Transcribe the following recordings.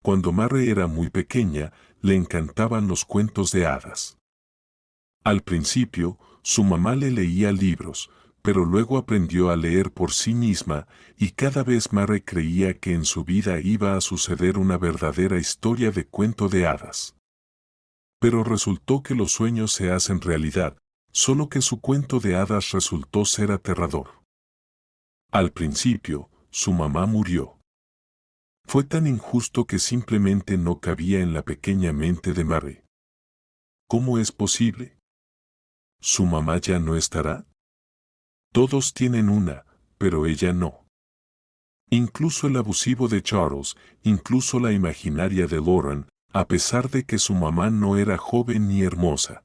Cuando Mary era muy pequeña, le encantaban los cuentos de hadas. Al principio, su mamá le leía libros, pero luego aprendió a leer por sí misma, y cada vez Mary creía que en su vida iba a suceder una verdadera historia de cuento de hadas. Pero resultó que los sueños se hacen realidad, solo que su cuento de hadas resultó ser aterrador. Al principio, su mamá murió. Fue tan injusto que simplemente no cabía en la pequeña mente de Mary. ¿Cómo es posible? ¿Su mamá ya no estará? Todos tienen una, pero ella no. Incluso el abusivo de Charles, incluso la imaginaria de Lauren, a pesar de que su mamá no era joven ni hermosa.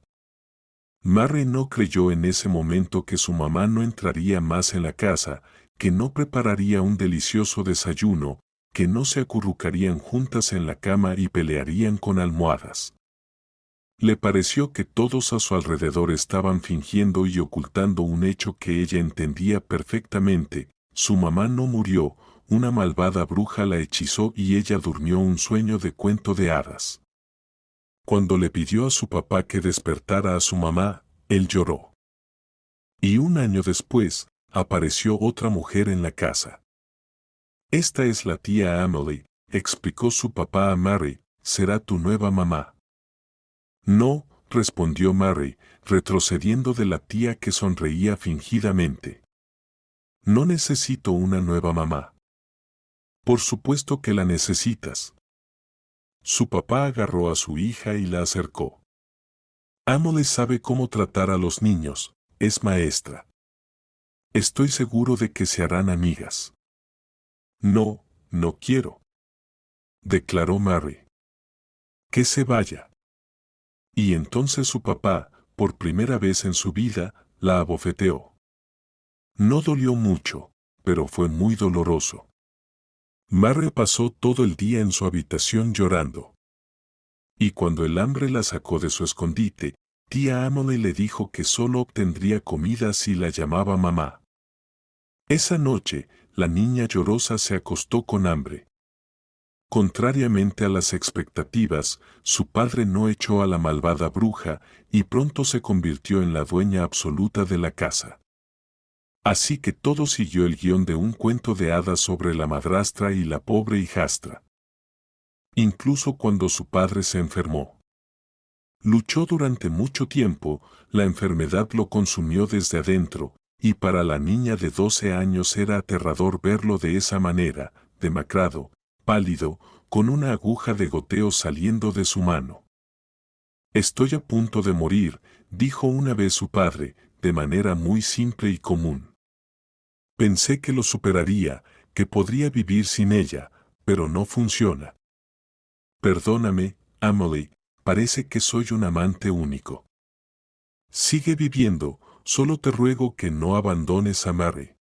Mary no creyó en ese momento que su mamá no entraría más en la casa, que no prepararía un delicioso desayuno, que no se acurrucarían juntas en la cama y pelearían con almohadas. Le pareció que todos a su alrededor estaban fingiendo y ocultando un hecho que ella entendía perfectamente: su mamá no murió, una malvada bruja la hechizó y ella durmió un sueño de cuento de hadas. Cuando le pidió a su papá que despertara a su mamá, él lloró. Y un año después, apareció otra mujer en la casa. Esta es la tía Emily, explicó su papá a Mary, será tu nueva mamá. No, respondió Mary, retrocediendo de la tía que sonreía fingidamente. No necesito una nueva mamá. Por supuesto que la necesitas. Su papá agarró a su hija y la acercó. Emily sabe cómo tratar a los niños, es maestra. Estoy seguro de que se harán amigas. No, no quiero, declaró Mary. Que se vaya. Y entonces su papá, por primera vez en su vida, la abofeteó. No dolió mucho, pero fue muy doloroso. Mary pasó todo el día en su habitación llorando. Y cuando el hambre la sacó de su escondite, tía Emily le dijo que solo obtendría comida si la llamaba mamá. Esa noche, la niña llorosa se acostó con hambre. Contrariamente a las expectativas, su padre no echó a la malvada bruja y pronto se convirtió en la dueña absoluta de la casa. Así que todo siguió el guión de un cuento de hadas sobre la madrastra y la pobre hijastra. Incluso cuando su padre se enfermó. Luchó durante mucho tiempo, la enfermedad lo consumió desde adentro, y para la niña de 12 años era aterrador verlo de esa manera, demacrado, pálido, con una aguja de goteo saliendo de su mano. Estoy a punto de morir, dijo una vez su padre, de manera muy simple y común. Pensé que lo superaría, que podría vivir sin ella, pero no funciona. Perdóname, Emily, parece que soy un amante único. Sigue viviendo, solo te ruego que no abandones a Mary.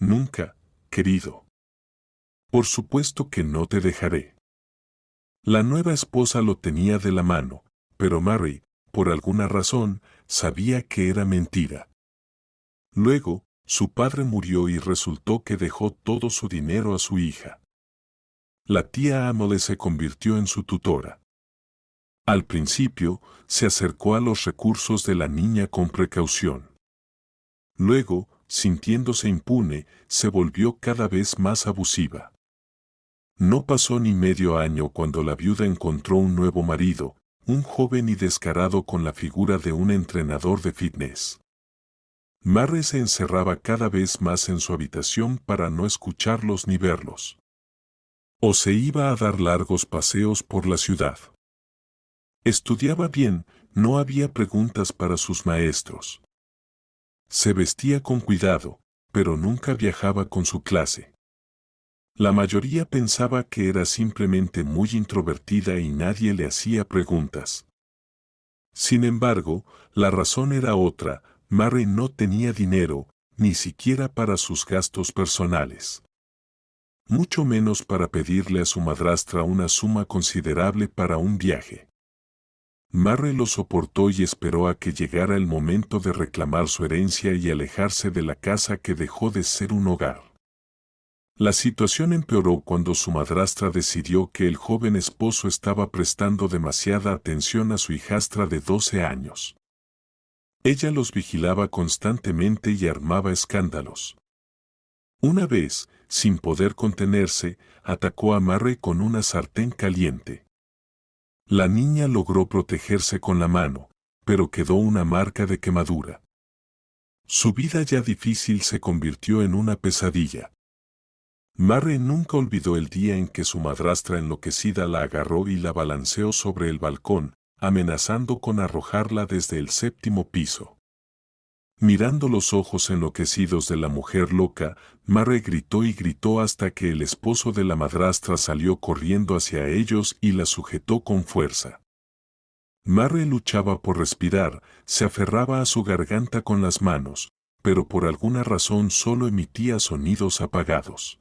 Nunca, querido. Por supuesto que no te dejaré. La nueva esposa lo tenía de la mano, pero Mary, por alguna razón, sabía que era mentira. Luego, su padre murió y resultó que dejó todo su dinero a su hija. La tía Emily se convirtió en su tutora. Al principio, se acercó a los recursos de la niña con precaución. Luego, sintiéndose impune, se volvió cada vez más abusiva. No pasó ni medio año cuando la viuda encontró un nuevo marido, un joven y descarado con la figura de un entrenador de fitness. Mary se encerraba cada vez más en su habitación para no escucharlos ni verlos. O se iba a dar largos paseos por la ciudad. Estudiaba bien, no había preguntas para sus maestros. Se vestía con cuidado, pero nunca viajaba con su clase. La mayoría pensaba que era simplemente muy introvertida y nadie le hacía preguntas. Sin embargo, la razón era otra: Mary no tenía dinero, ni siquiera para sus gastos personales. Mucho menos para pedirle a su madrastra una suma considerable para un viaje. Mary lo soportó y esperó a que llegara el momento de reclamar su herencia y alejarse de la casa que dejó de ser un hogar. La situación empeoró cuando su madrastra decidió que el joven esposo estaba prestando demasiada atención a su hijastra de 12 años. Ella los vigilaba constantemente y armaba escándalos. Una vez, sin poder contenerse, atacó a Murray con una sartén caliente. La niña logró protegerse con la mano, pero quedó una marca de quemadura. Su vida ya difícil se convirtió en una pesadilla. Murray nunca olvidó el día en que su madrastra enloquecida la agarró y la balanceó sobre el balcón, amenazando con arrojarla desde el 7º piso. Mirando los ojos enloquecidos de la mujer loca, Murray gritó y gritó hasta que el esposo de la madrastra salió corriendo hacia ellos y la sujetó con fuerza. Murray luchaba por respirar, se aferraba a su garganta con las manos, pero por alguna razón solo emitía sonidos apagados.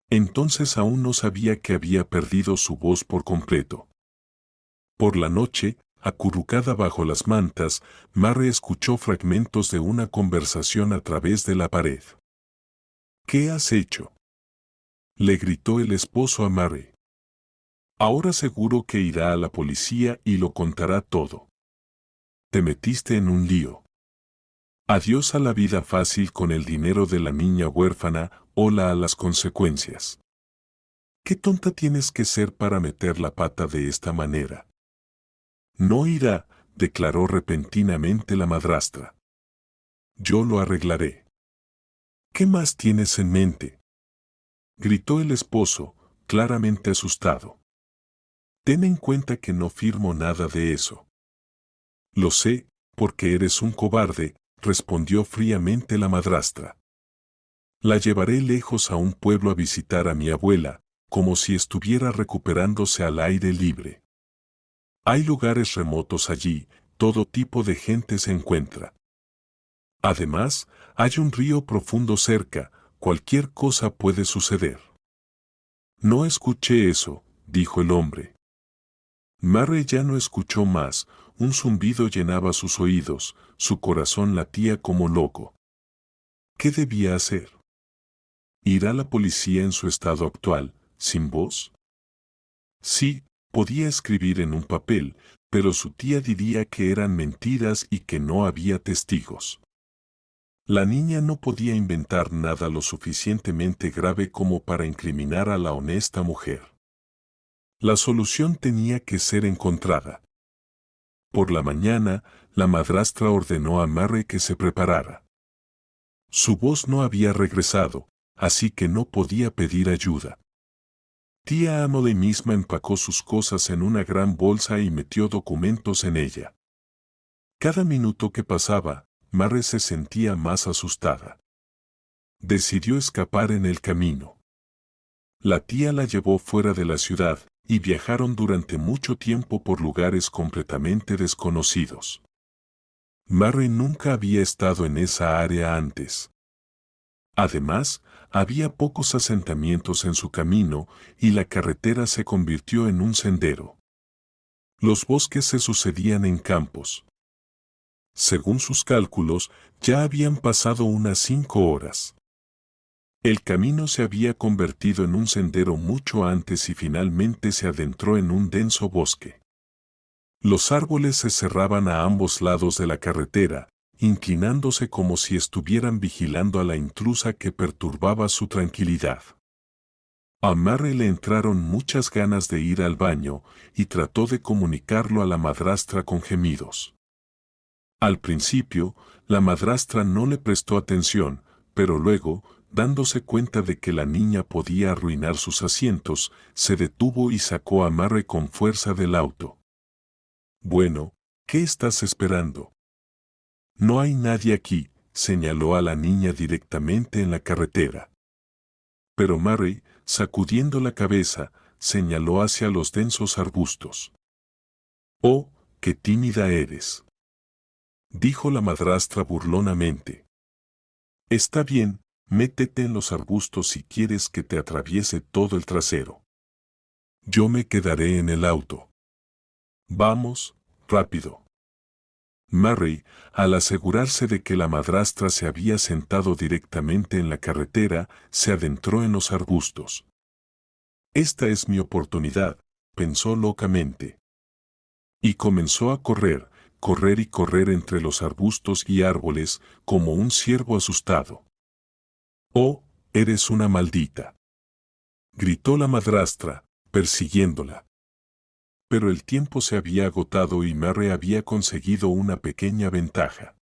Entonces aún no sabía que había perdido su voz por completo. Por la noche, acurrucada bajo las mantas, Murray escuchó fragmentos de una conversación a través de la pared. ¿Qué has hecho?, le gritó el esposo a Murray. Ahora seguro que irá a la policía y lo contará todo. Te metiste en un lío. Adiós a la vida fácil con el dinero de la niña huérfana, hola a las consecuencias. ¿Qué tonta tienes que ser para meter la pata de esta manera? No irá, declaró repentinamente la madrastra. Yo lo arreglaré. ¿Qué más tienes en mente?, gritó el esposo, claramente asustado. Ten en cuenta que no firmo nada de eso. Lo sé, porque eres un cobarde, respondió fríamente la madrastra. La llevaré lejos a un pueblo a visitar a mi abuela, como si estuviera recuperándose al aire libre. Hay lugares remotos allí, todo tipo de gente se encuentra. Además, hay un río profundo cerca, cualquier cosa puede suceder. No escuché eso, dijo el hombre. Murray ya no escuchó más, un zumbido llenaba sus oídos, su corazón latía como loco. ¿Qué debía hacer? ¿Ir a la policía en su estado actual, sin voz? Sí, podía escribir en un papel, pero su tía diría que eran mentiras y que no había testigos. La niña no podía inventar nada lo suficientemente grave como para incriminar a la honesta mujer. La solución tenía que ser encontrada. Por la mañana, la madrastra ordenó a Murray que se preparara. Su voz no había regresado, así que no podía pedir ayuda. Tía Emily misma empacó sus cosas en una gran bolsa y metió documentos en ella. Cada minuto que pasaba, Murray se sentía más asustada. Decidió escapar en el camino. La tía la llevó fuera de la ciudad, y viajaron durante mucho tiempo por lugares completamente desconocidos. Murray nunca había estado en esa área antes. Además, había pocos asentamientos en su camino y la carretera se convirtió en un sendero. Los bosques se sucedían en campos. Según sus cálculos, ya habían pasado unas 5 horas. El camino se había convertido en un sendero mucho antes y finalmente se adentró en un denso bosque. Los árboles se cerraban a ambos lados de la carretera, inclinándose como si estuvieran vigilando a la intrusa que perturbaba su tranquilidad. A Murray le entraron muchas ganas de ir al baño y trató de comunicarlo a la madrastra con gemidos. Al principio, la madrastra no le prestó atención, pero luego, dándose cuenta de que la niña podía arruinar sus asientos, se detuvo y sacó a Murray con fuerza del auto. Bueno, ¿qué estás esperando? No hay nadie aquí, señaló a la niña directamente en la carretera. Pero Murray, sacudiendo la cabeza, señaló hacia los densos arbustos. «Oh, qué tímida eres», dijo la madrastra burlonamente. «Está bien, métete en los arbustos si quieres que te atraviese todo el trasero. Yo me quedaré en el auto. Vamos, rápido». Murray, al asegurarse de que la madrastra se había sentado directamente en la carretera, se adentró en los arbustos. Esta es mi oportunidad, pensó locamente. Y comenzó a correr, correr y correr entre los arbustos y árboles, como un ciervo asustado. «Oh, eres una maldita», gritó la madrastra, persiguiéndola. Pero el tiempo se había agotado y Murray había conseguido una pequeña ventaja.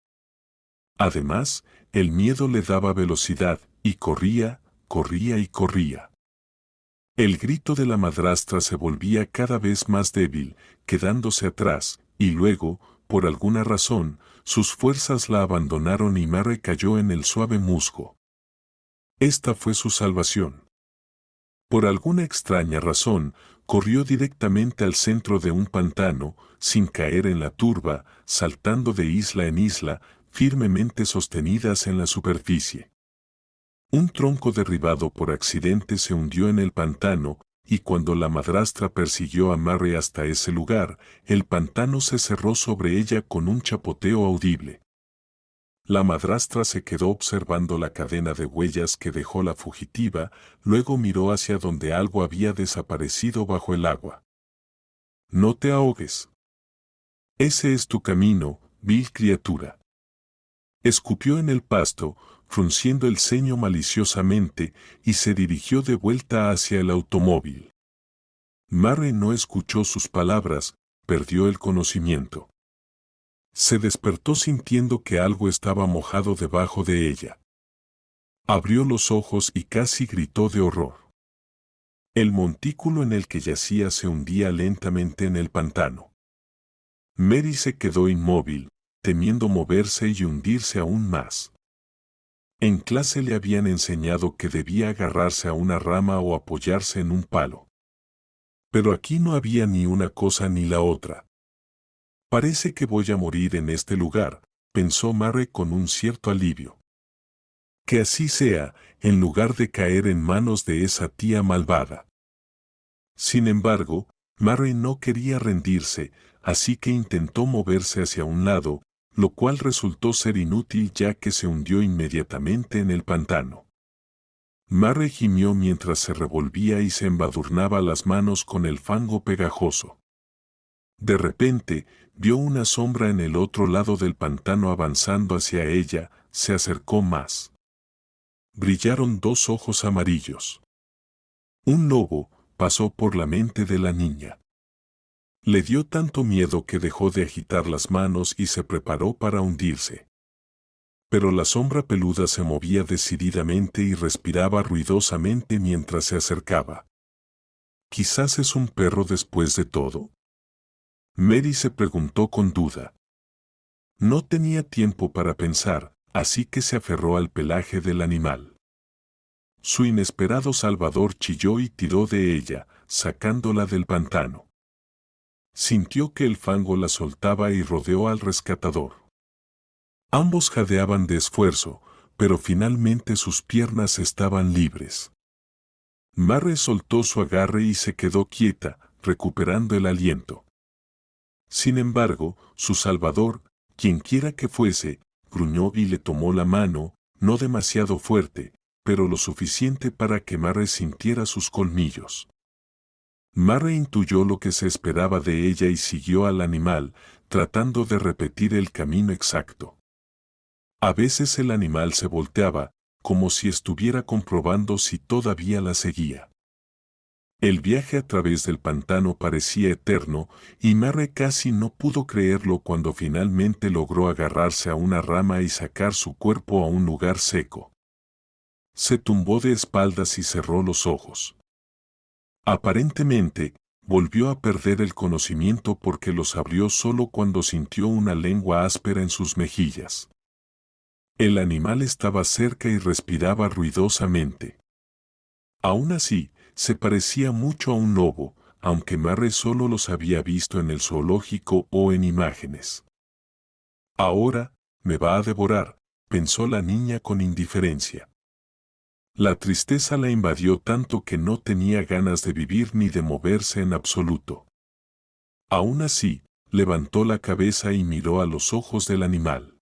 Además, el miedo le daba velocidad, y corría, corría y corría. El grito de la madrastra se volvía cada vez más débil, quedándose atrás, y luego, por alguna razón, sus fuerzas la abandonaron y Murray cayó en el suave musgo. Esta fue su salvación. Por alguna extraña razón, corrió directamente al centro de un pantano, sin caer en la turba, saltando de isla en isla, firmemente sostenidas en la superficie. Un tronco derribado por accidente se hundió en el pantano, y cuando la madrastra persiguió a Murray hasta ese lugar, el pantano se cerró sobre ella con un chapoteo audible. La madrastra se quedó observando la cadena de huellas que dejó la fugitiva, luego miró hacia donde algo había desaparecido bajo el agua. «No te ahogues. Ese es tu camino, vil criatura». Escupió en el pasto, frunciendo el ceño maliciosamente, y se dirigió de vuelta hacia el automóvil. Murray no escuchó sus palabras, perdió el conocimiento. Se despertó sintiendo que algo estaba mojado debajo de ella. Abrió los ojos y casi gritó de horror. El montículo en el que yacía se hundía lentamente en el pantano. Mary se quedó inmóvil, temiendo moverse y hundirse aún más. En clase le habían enseñado que debía agarrarse a una rama o apoyarse en un palo. Pero aquí no había ni una cosa ni la otra. «Parece que voy a morir en este lugar», pensó Murray con un cierto alivio. «Que así sea, en lugar de caer en manos de esa tía malvada». Sin embargo, Murray no quería rendirse, así que intentó moverse hacia un lado, lo cual resultó ser inútil ya que se hundió inmediatamente en el pantano. Murray gimió mientras se revolvía y se embadurnaba las manos con el fango pegajoso. De repente, vio una sombra en el otro lado del pantano avanzando hacia ella, se acercó más. Brillaron dos ojos amarillos. Un lobo pasó por la mente de la niña. Le dio tanto miedo que dejó de agitar las manos y se preparó para hundirse. Pero la sombra peluda se movía decididamente y respiraba ruidosamente mientras se acercaba. «¿Quizás es un perro después de todo?», Mary se preguntó con duda. No tenía tiempo para pensar, así que se aferró al pelaje del animal. Su inesperado salvador chilló y tiró de ella, sacándola del pantano. Sintió que el fango la soltaba y rodeó al rescatador. Ambos jadeaban de esfuerzo, pero finalmente sus piernas estaban libres. Murray soltó su agarre y se quedó quieta, recuperando el aliento. Sin embargo, su salvador, quienquiera que fuese, gruñó y le tomó la mano, no demasiado fuerte, pero lo suficiente para que Murray sintiera sus colmillos. Murray intuyó lo que se esperaba de ella y siguió al animal, tratando de repetir el camino exacto. A veces el animal se volteaba, como si estuviera comprobando si todavía la seguía. El viaje a través del pantano parecía eterno, y Murray casi no pudo creerlo cuando finalmente logró agarrarse a una rama y sacar su cuerpo a un lugar seco. Se tumbó de espaldas y cerró los ojos. Aparentemente, volvió a perder el conocimiento porque los abrió solo cuando sintió una lengua áspera en sus mejillas. El animal estaba cerca y respiraba ruidosamente. Aún así, se parecía mucho a un lobo, aunque Murray solo los había visto en el zoológico o en imágenes. «Ahora, me va a devorar», pensó la niña con indiferencia. La tristeza la invadió tanto que no tenía ganas de vivir ni de moverse en absoluto. Aún así, levantó la cabeza y miró a los ojos del animal.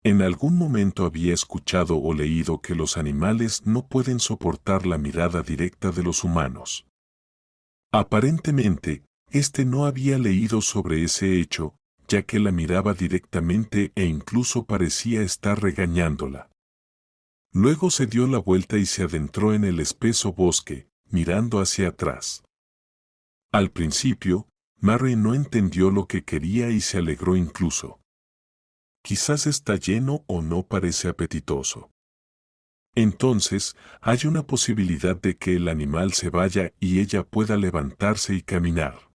En algún momento había escuchado o leído que los animales no pueden soportar la mirada directa de los humanos. Aparentemente, no había leído sobre ese hecho, ya que la miraba directamente e incluso parecía estar regañándola. Luego se dio la vuelta y se adentró en el espeso bosque, mirando hacia atrás. Al principio, Mary no entendió lo que quería y se alegró incluso. Quizás está lleno o no parece apetitoso. Entonces, hay una posibilidad de que el animal se vaya y ella pueda levantarse y caminar.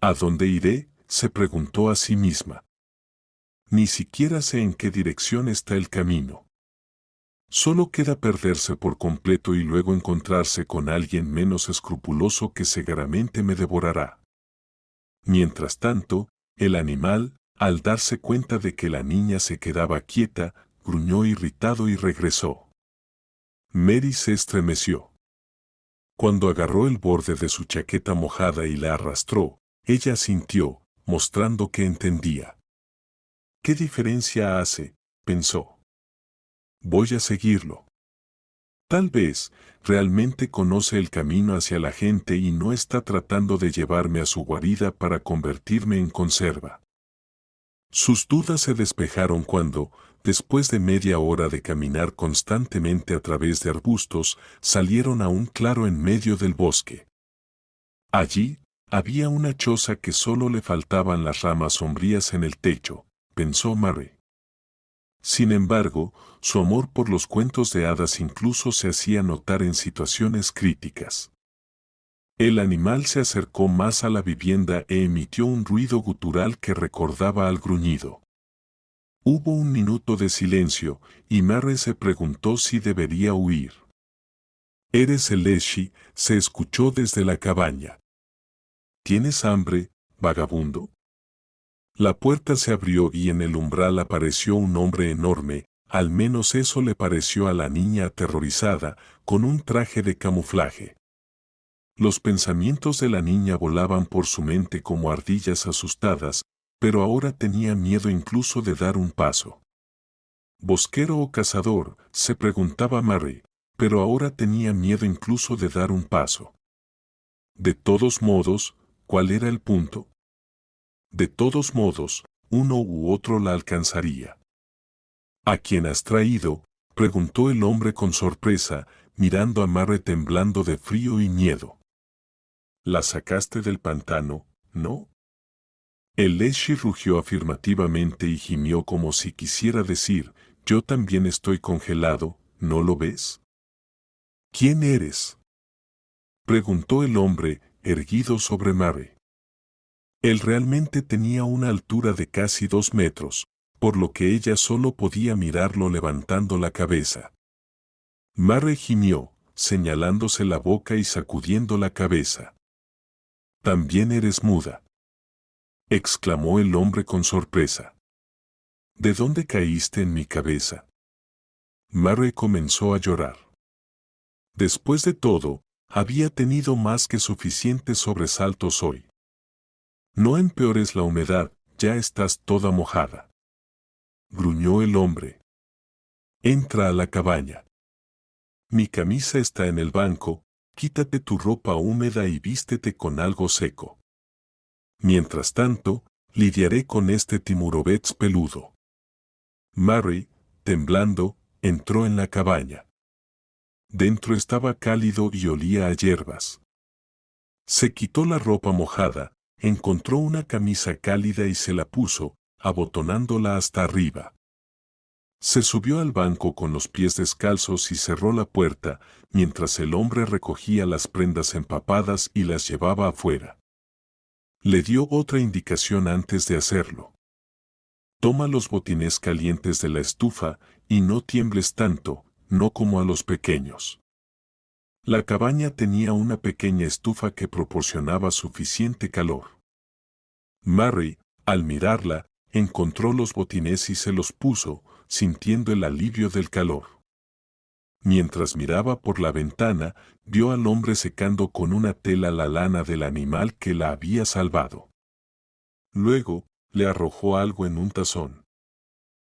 ¿A dónde iré?, se preguntó a sí misma. Ni siquiera sé en qué dirección está el camino. Solo queda perderse por completo y luego encontrarse con alguien menos escrupuloso que seguramente me devorará. Mientras tanto, el animal, al darse cuenta de que la niña se quedaba quieta, gruñó irritado y regresó. Mary se estremeció. Cuando agarró el borde de su chaqueta mojada y la arrastró, ella sintió, mostrando que entendía. ¿Qué diferencia hace?, pensó. Voy a seguirlo. Tal vez, realmente conoce el camino hacia la gente y no está tratando de llevarme a su guarida para convertirme en conserva. Sus dudas se despejaron cuando, después de media hora de caminar constantemente a través de arbustos, salieron a un claro en medio del bosque. Allí, había una choza que solo le faltaban las ramas sombrías en el techo, pensó Mary. Sin embargo, su amor por los cuentos de hadas incluso se hacía notar en situaciones críticas. El animal se acercó más a la vivienda e emitió un ruido gutural que recordaba al gruñido. Hubo un minuto de silencio, y Mary se preguntó si debería huir. «¿Eres el Leshy?», se escuchó desde la cabaña. «¿Tienes hambre, vagabundo?». La puerta se abrió y en el umbral apareció un hombre enorme, al menos eso le pareció a la niña aterrorizada, con un traje de camuflaje. Los pensamientos de la niña volaban por su mente como ardillas asustadas, pero ahora tenía miedo incluso de dar un paso. ¿Bosquero o cazador?, se preguntaba Mary, pero ahora tenía miedo incluso de dar un paso. De todos modos, ¿cuál era el punto? De todos modos, uno u otro la alcanzaría. ¿A quién has traído?, preguntó el hombre con sorpresa, mirando a Mary temblando de frío y miedo. «La sacaste del pantano, ¿no?». El Leshy rugió afirmativamente y gimió como si quisiera decir, «Yo también estoy congelado, ¿no lo ves?». «¿Quién eres?», preguntó el hombre, erguido sobre Mary. Él realmente tenía una altura de casi 2 metros, por lo que ella solo podía mirarlo levantando la cabeza. Mary gimió, señalándose la boca y sacudiendo la cabeza. «¿También eres muda?», exclamó el hombre con sorpresa. «¿De dónde caíste en mi cabeza?». Mary comenzó a llorar. Después de todo, había tenido más que suficientes sobresaltos hoy. «No empeores la humedad, ya estás toda mojada», gruñó el hombre. «Entra a la cabaña. Mi camisa está en el banco, quítate tu ropa húmeda y vístete con algo seco. Mientras tanto, lidiaré con este timurobets peludo». Mary, temblando, entró en la cabaña. Dentro estaba cálido y olía a hierbas. Se quitó la ropa mojada, encontró una camisa cálida y se la puso, abotonándola hasta arriba. Se subió al banco con los pies descalzos y cerró la puerta, mientras el hombre recogía las prendas empapadas y las llevaba afuera. Le dio otra indicación antes de hacerlo. «Toma los botines calientes de la estufa, y no tiembles tanto, no como a los pequeños». La cabaña tenía una pequeña estufa que proporcionaba suficiente calor. Mary, al mirarla, encontró los botines y se los puso, sintiendo el alivio del calor. Mientras miraba por la ventana, vio al hombre secando con una tela la lana del animal que la había salvado. Luego, le arrojó algo en un tazón.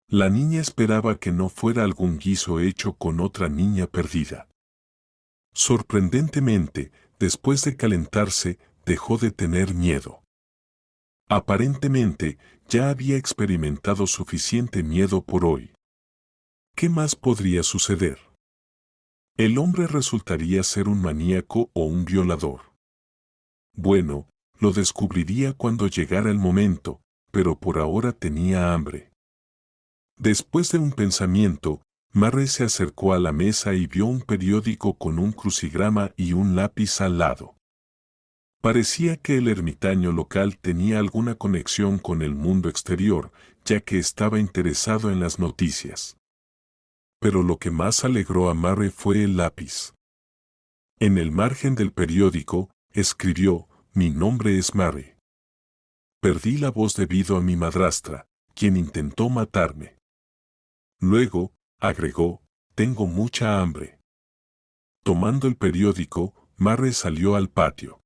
La niña esperaba que no fuera algún guiso hecho con otra niña perdida. Sorprendentemente, después de calentarse, dejó de tener miedo. Aparentemente, ya había experimentado suficiente miedo por hoy. ¿Qué más podría suceder? El hombre resultaría ser un maníaco o un violador. Bueno, lo descubriría cuando llegara el momento, pero por ahora tenía hambre. Después de un pensamiento, Murray se acercó a la mesa y vio un periódico con un crucigrama y un lápiz al lado. Parecía que el ermitaño local tenía alguna conexión con el mundo exterior, ya que estaba interesado en las noticias. Pero lo que más alegró a Murray fue el lápiz. En el margen del periódico, escribió: «Mi nombre es Murray. Perdí la voz debido a mi madrastra, quien intentó matarme». Luego, agregó: «Tengo mucha hambre». Tomando el periódico, Murray salió al patio.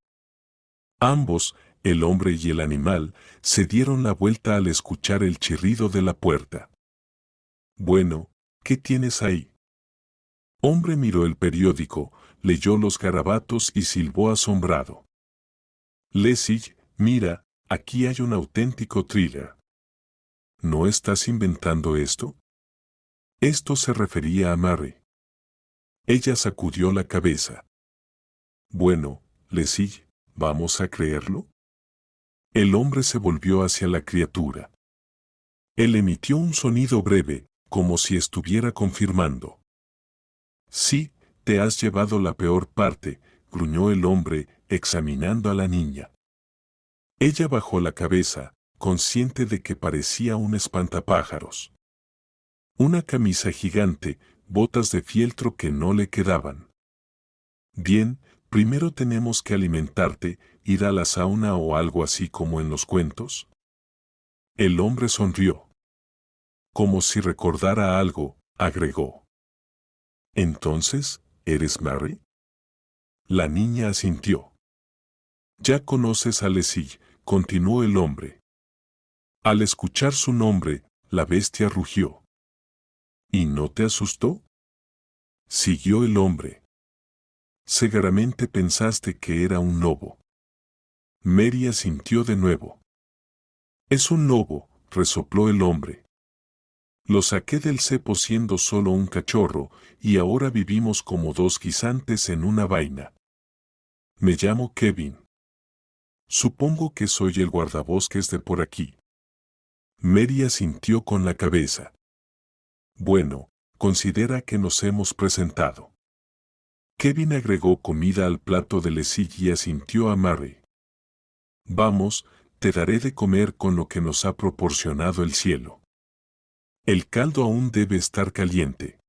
Ambos, el hombre y el animal, se dieron la vuelta al escuchar el chirrido de la puerta. «Bueno, ¿qué tienes ahí?». Hombre miró el periódico, leyó los garabatos y silbó asombrado. «Leslie, mira, aquí hay un auténtico thriller». «¿No estás inventando esto?». Esto se refería a Murray. Ella sacudió la cabeza. «Bueno, Leslie, ¿vamos a creerlo?». El hombre se volvió hacia la criatura. Él emitió un sonido breve, como si estuviera confirmando. «Sí, te has llevado la peor parte», gruñó el hombre, examinando a la niña. Ella bajó la cabeza, consciente de que parecía un espantapájaros. Una camisa gigante, botas de fieltro que no le quedaban. «Bien, primero tenemos que alimentarte, ir a la sauna o algo así como en los cuentos». El hombre sonrió. Como si recordara algo, agregó: «Entonces, ¿eres Murray?». La niña asintió. «Ya conoces a Leslie», continuó el hombre. Al escuchar su nombre, la bestia rugió. «¿Y no te asustó?», siguió el hombre. «Seguramente pensaste que era un lobo». Mary asintió de nuevo. «Es un lobo», resopló el hombre. «Lo saqué del cepo siendo solo un cachorro, y ahora vivimos como dos guisantes en una vaina. Me llamo Kevin. Supongo que soy el guardabosques de por aquí». Mary asintió con la cabeza. «Bueno, considera que nos hemos presentado». Kevin agregó comida al plato de Leslie y asintió a Murray. «Vamos, te daré de comer con lo que nos ha proporcionado el cielo. El caldo aún debe estar caliente».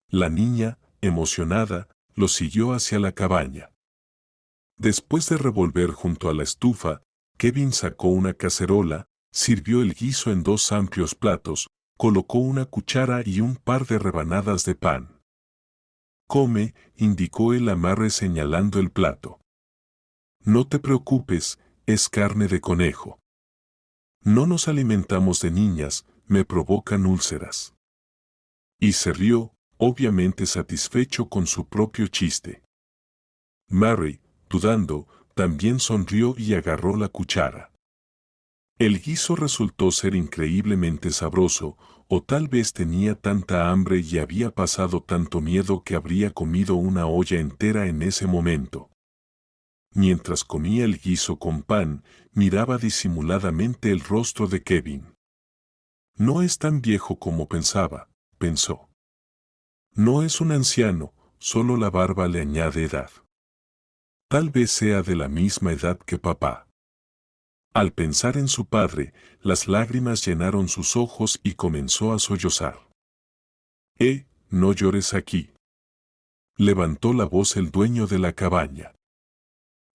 La niña, emocionada, lo siguió hacia la cabaña. Después de revolver junto a la estufa, Kevin sacó una cacerola, sirvió el guiso en dos amplios platos, colocó una cuchara y un par de rebanadas de pan. «Come», indicó el amarre señalando el plato. «No te preocupes, es carne de conejo. No nos alimentamos de niñas, me provocan úlceras». Y se rió, obviamente satisfecho con su propio chiste. Murray, dudando, también sonrió y agarró la cuchara. El guiso resultó ser increíblemente sabroso, o tal vez tenía tanta hambre y había pasado tanto miedo que habría comido una olla entera en ese momento. Mientras comía el guiso con pan, miraba disimuladamente el rostro de Kevin. «No es tan viejo como pensaba», pensó. «No es un anciano, solo la barba le añade edad. Tal vez sea de la misma edad que papá». Al pensar en su padre, las lágrimas llenaron sus ojos y comenzó a sollozar. No llores aquí», levantó la voz el dueño de la cabaña.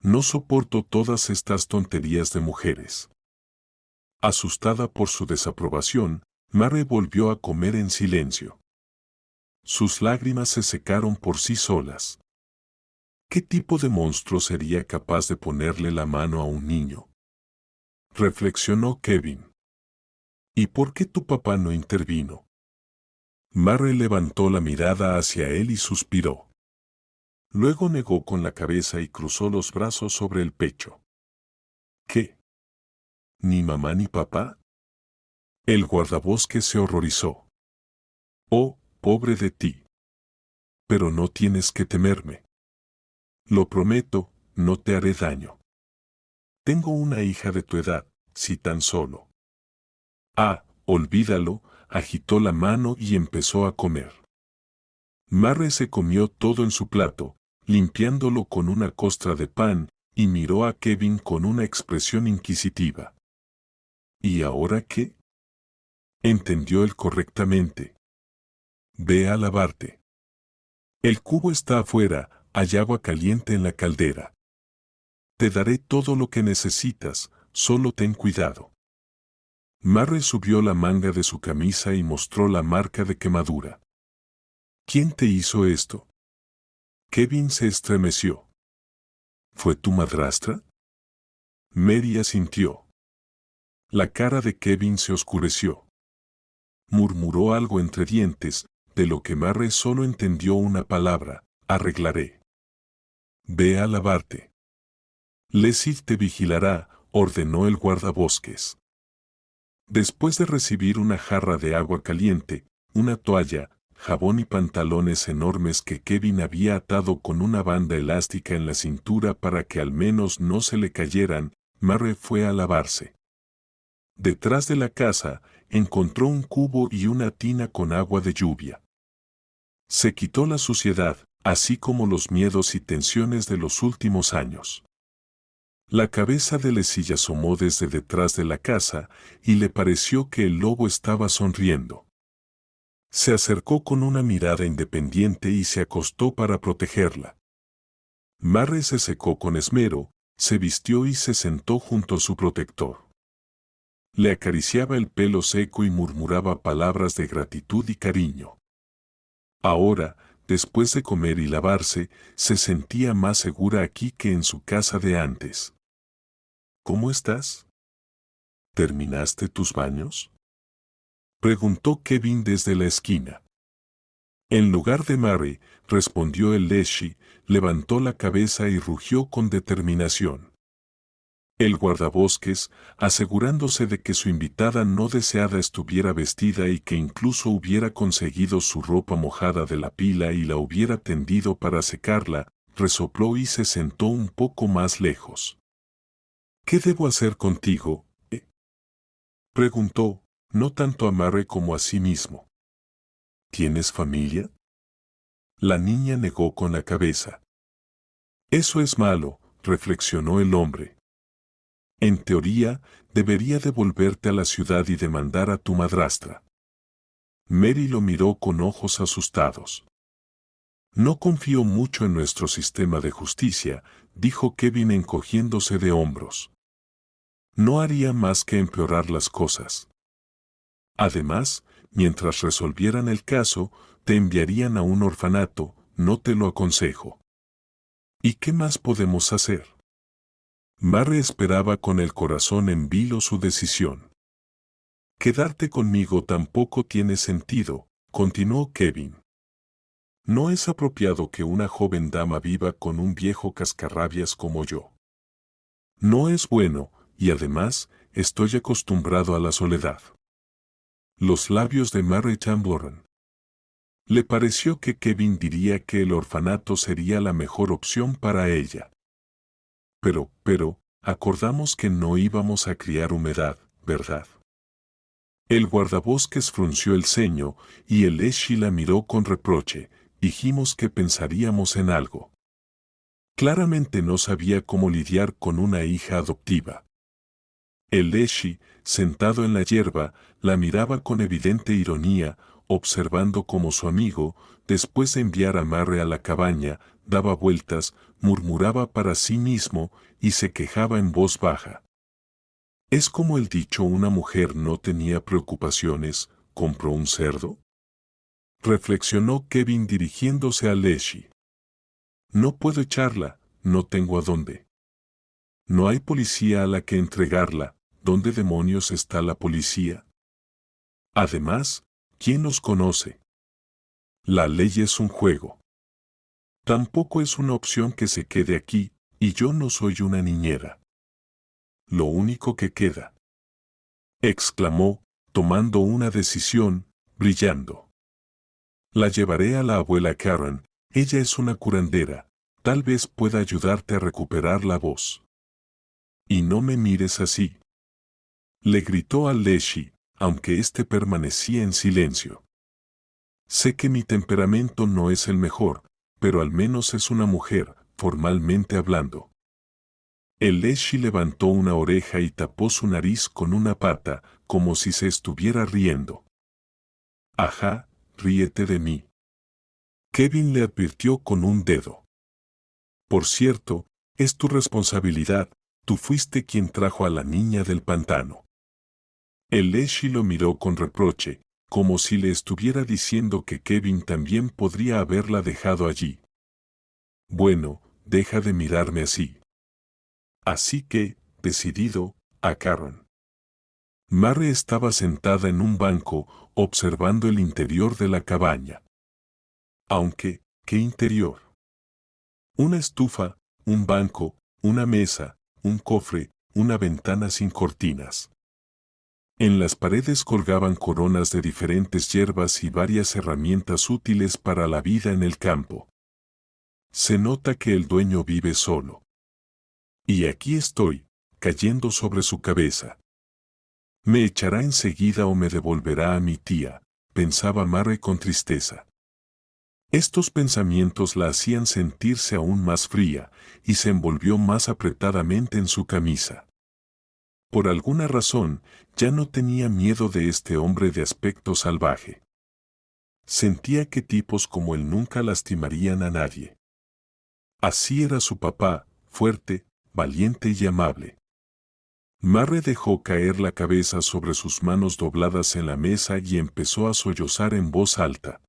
«No soporto todas estas tonterías de mujeres». Asustada por su desaprobación, Mary volvió a comer en silencio. Sus lágrimas se secaron por sí solas. ¿Qué tipo de monstruo sería capaz de ponerle la mano a un niño? reflexionó Kevin. ¿Y por qué tu papá no intervino? Murray levantó la mirada hacia él y suspiró. Luego negó con la cabeza y cruzó los brazos sobre el pecho. ¿Qué? ¿Ni mamá ni papá? El guardabosques se horrorizó. Oh, pobre de ti. Pero no tienes que temerme. Lo prometo, no te haré daño. Tengo una hija de tu edad, si tan solo. Ah, olvídalo, agitó la mano y empezó a comer. Murray se comió todo en su plato, limpiándolo con una costra de pan, y miró a Kevin con una expresión inquisitiva. ¿Y ahora qué? Entendió él correctamente. Ve a lavarte. El cubo está afuera, hay agua caliente en la caldera. Te daré todo lo que necesitas, solo ten cuidado. Murray subió la manga de su camisa y mostró la marca de quemadura. ¿Quién te hizo esto? Kevin se estremeció. ¿Fue tu madrastra? Mary asintió. La cara de Kevin se oscureció. Murmuró algo entre dientes, de lo que Murray solo entendió una palabra: arreglaré. Ve a lavarte. Leslie te vigilará, ordenó el guardabosques. Después de recibir una jarra de agua caliente, una toalla, jabón y pantalones enormes que Kevin había atado con una banda elástica en la cintura para que al menos no se le cayeran, Murray fue a lavarse. Detrás de la casa, encontró un cubo y una tina con agua de lluvia. Se quitó la suciedad, así como los miedos y tensiones de los últimos años. La cabeza de Leslie asomó desde detrás de la casa, y le pareció que el lobo estaba sonriendo. Se acercó con una mirada independiente y se acostó para protegerla. Murray se secó con esmero, se vistió y se sentó junto a su protector. Le acariciaba el pelo seco y murmuraba palabras de gratitud y cariño. Ahora, después de comer y lavarse, se sentía más segura aquí que en su casa de antes. ¿Cómo estás? ¿Terminaste tus baños? Preguntó Kevin desde la esquina. En lugar de Murray, respondió el Leslie, levantó la cabeza y rugió con determinación. El guardabosques, asegurándose de que su invitada no deseada estuviera vestida y que incluso hubiera conseguido su ropa mojada de la pila y la hubiera tendido para secarla, resopló y se sentó un poco más lejos. ¿Qué debo hacer contigo, preguntó, no tanto a Murray como a sí mismo. ¿Tienes familia? La niña negó con la cabeza. Eso es malo, reflexionó el hombre. En teoría, debería devolverte a la ciudad y demandar a tu madrastra. Mary lo miró con ojos asustados. No confío mucho en nuestro sistema de justicia, dijo Kevin encogiéndose de hombros. No haría más que empeorar las cosas. Además, mientras resolvieran el caso, te enviarían a un orfanato, no te lo aconsejo. ¿Y qué más podemos hacer? Murray esperaba con el corazón en vilo su decisión. Quedarte conmigo tampoco tiene sentido, continuó Kevin. No es apropiado que una joven dama viva con un viejo cascarrabias como yo. No es bueno, y además, estoy acostumbrado a la soledad. Los labios de Murray temblaron. Le pareció que Kevin diría que el orfanato sería la mejor opción para ella. Pero, acordamos que no íbamos a criar humedad, ¿verdad? El guardabosques frunció el ceño, y el Leslie la miró con reproche. Dijimos que pensaríamos en algo. Claramente no sabía cómo lidiar con una hija adoptiva. El Leslie, sentado en la hierba, la miraba con evidente ironía, observando cómo su amigo, después de enviar a Murray a la cabaña, daba vueltas, murmuraba para sí mismo y se quejaba en voz baja. Es como el dicho: una mujer no tenía preocupaciones, ¿compró un cerdo? Reflexionó Kevin dirigiéndose a Leslie. No puedo echarla, no tengo a dónde. No hay policía a la que entregarla, ¿dónde demonios está la policía? Además, ¿quién los conoce? La ley es un juego. Tampoco es una opción que se quede aquí, y yo no soy una niñera. Lo único que queda, exclamó, tomando una decisión, brillando. La llevaré a la abuela Karen, ella es una curandera, tal vez pueda ayudarte a recuperar la voz. Y no me mires así. Le gritó al Leshy, aunque éste permanecía en silencio. Sé que mi temperamento no es el mejor, pero al menos es una mujer, formalmente hablando. El Leshy levantó una oreja y tapó su nariz con una pata, como si se estuviera riendo. Ajá, ríete de mí. Kevin le advirtió con un dedo. Por cierto, es tu responsabilidad, tú fuiste quien trajo a la niña del pantano. El Leshy lo miró con reproche, como si le estuviera diciendo que Kevin también podría haberla dejado allí. Bueno, deja de mirarme así. Así que, decidido, a Karen. Mary estaba sentada en un banco, observando el interior de la cabaña. Aunque, ¿qué interior? Una estufa, un banco, una mesa, un cofre, una ventana sin cortinas. En las paredes colgaban coronas de diferentes hierbas y varias herramientas útiles para la vida en el campo. Se nota que el dueño vive solo. Y aquí estoy, cayendo sobre su cabeza. Me echará enseguida o me devolverá a mi tía, pensaba Mary con tristeza. Estos pensamientos la hacían sentirse aún más fría, y se envolvió más apretadamente en su camisa. Por alguna razón, ya no tenía miedo de este hombre de aspecto salvaje. Sentía que tipos como él nunca lastimarían a nadie. Así era su papá, fuerte, valiente y amable. Mary dejó caer la cabeza sobre sus manos dobladas en la mesa y empezó a sollozar en voz alta.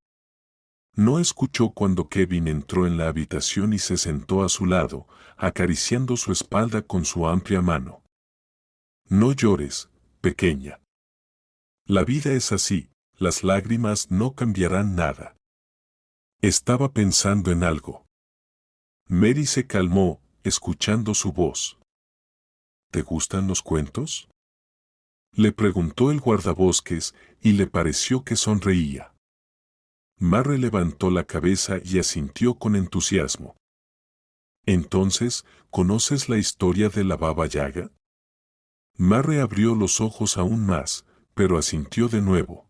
No escuchó cuando Kevin entró en la habitación y se sentó a su lado, acariciando su espalda con su amplia mano. No llores, pequeña. La vida es así, las lágrimas no cambiarán nada. Estaba pensando en algo. Mary se calmó, escuchando su voz. ¿Te gustan los cuentos? Le preguntó el guardabosques, y le pareció que sonreía. Mary levantó la cabeza y asintió con entusiasmo. Entonces, ¿conoces la historia de la Baba Yaga? Mary abrió los ojos aún más, pero asintió de nuevo.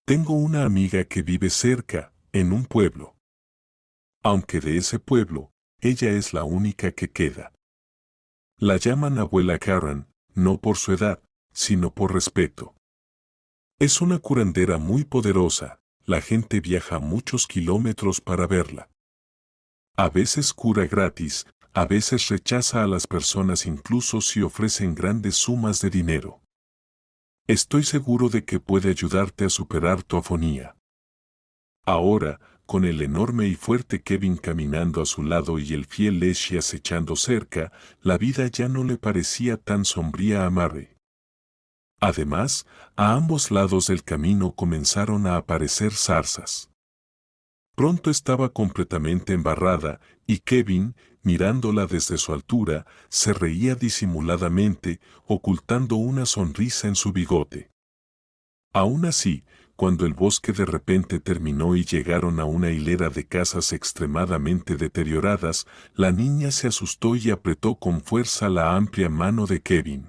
Tengo una amiga que vive cerca, en un pueblo. Aunque de ese pueblo, ella es la única que queda. La llaman abuela Karen, no por su edad, sino por respeto. Es una curandera muy poderosa, la gente viaja muchos kilómetros para verla. A veces cura gratis, a veces rechaza a las personas incluso si ofrecen grandes sumas de dinero. Estoy seguro de que puede ayudarte a superar tu afonía. Ahora, con el enorme y fuerte Kevin caminando a su lado y el fiel Leshy acechando cerca, la vida ya no le parecía tan sombría a Mary. Además, a ambos lados del camino comenzaron a aparecer zarzas. Pronto estaba completamente embarrada, y Kevin, mirándola desde su altura, se reía disimuladamente, ocultando una sonrisa en su bigote. Aún así, cuando el bosque de repente terminó y llegaron a una hilera de casas extremadamente deterioradas, la niña se asustó y apretó con fuerza la amplia mano de Kevin.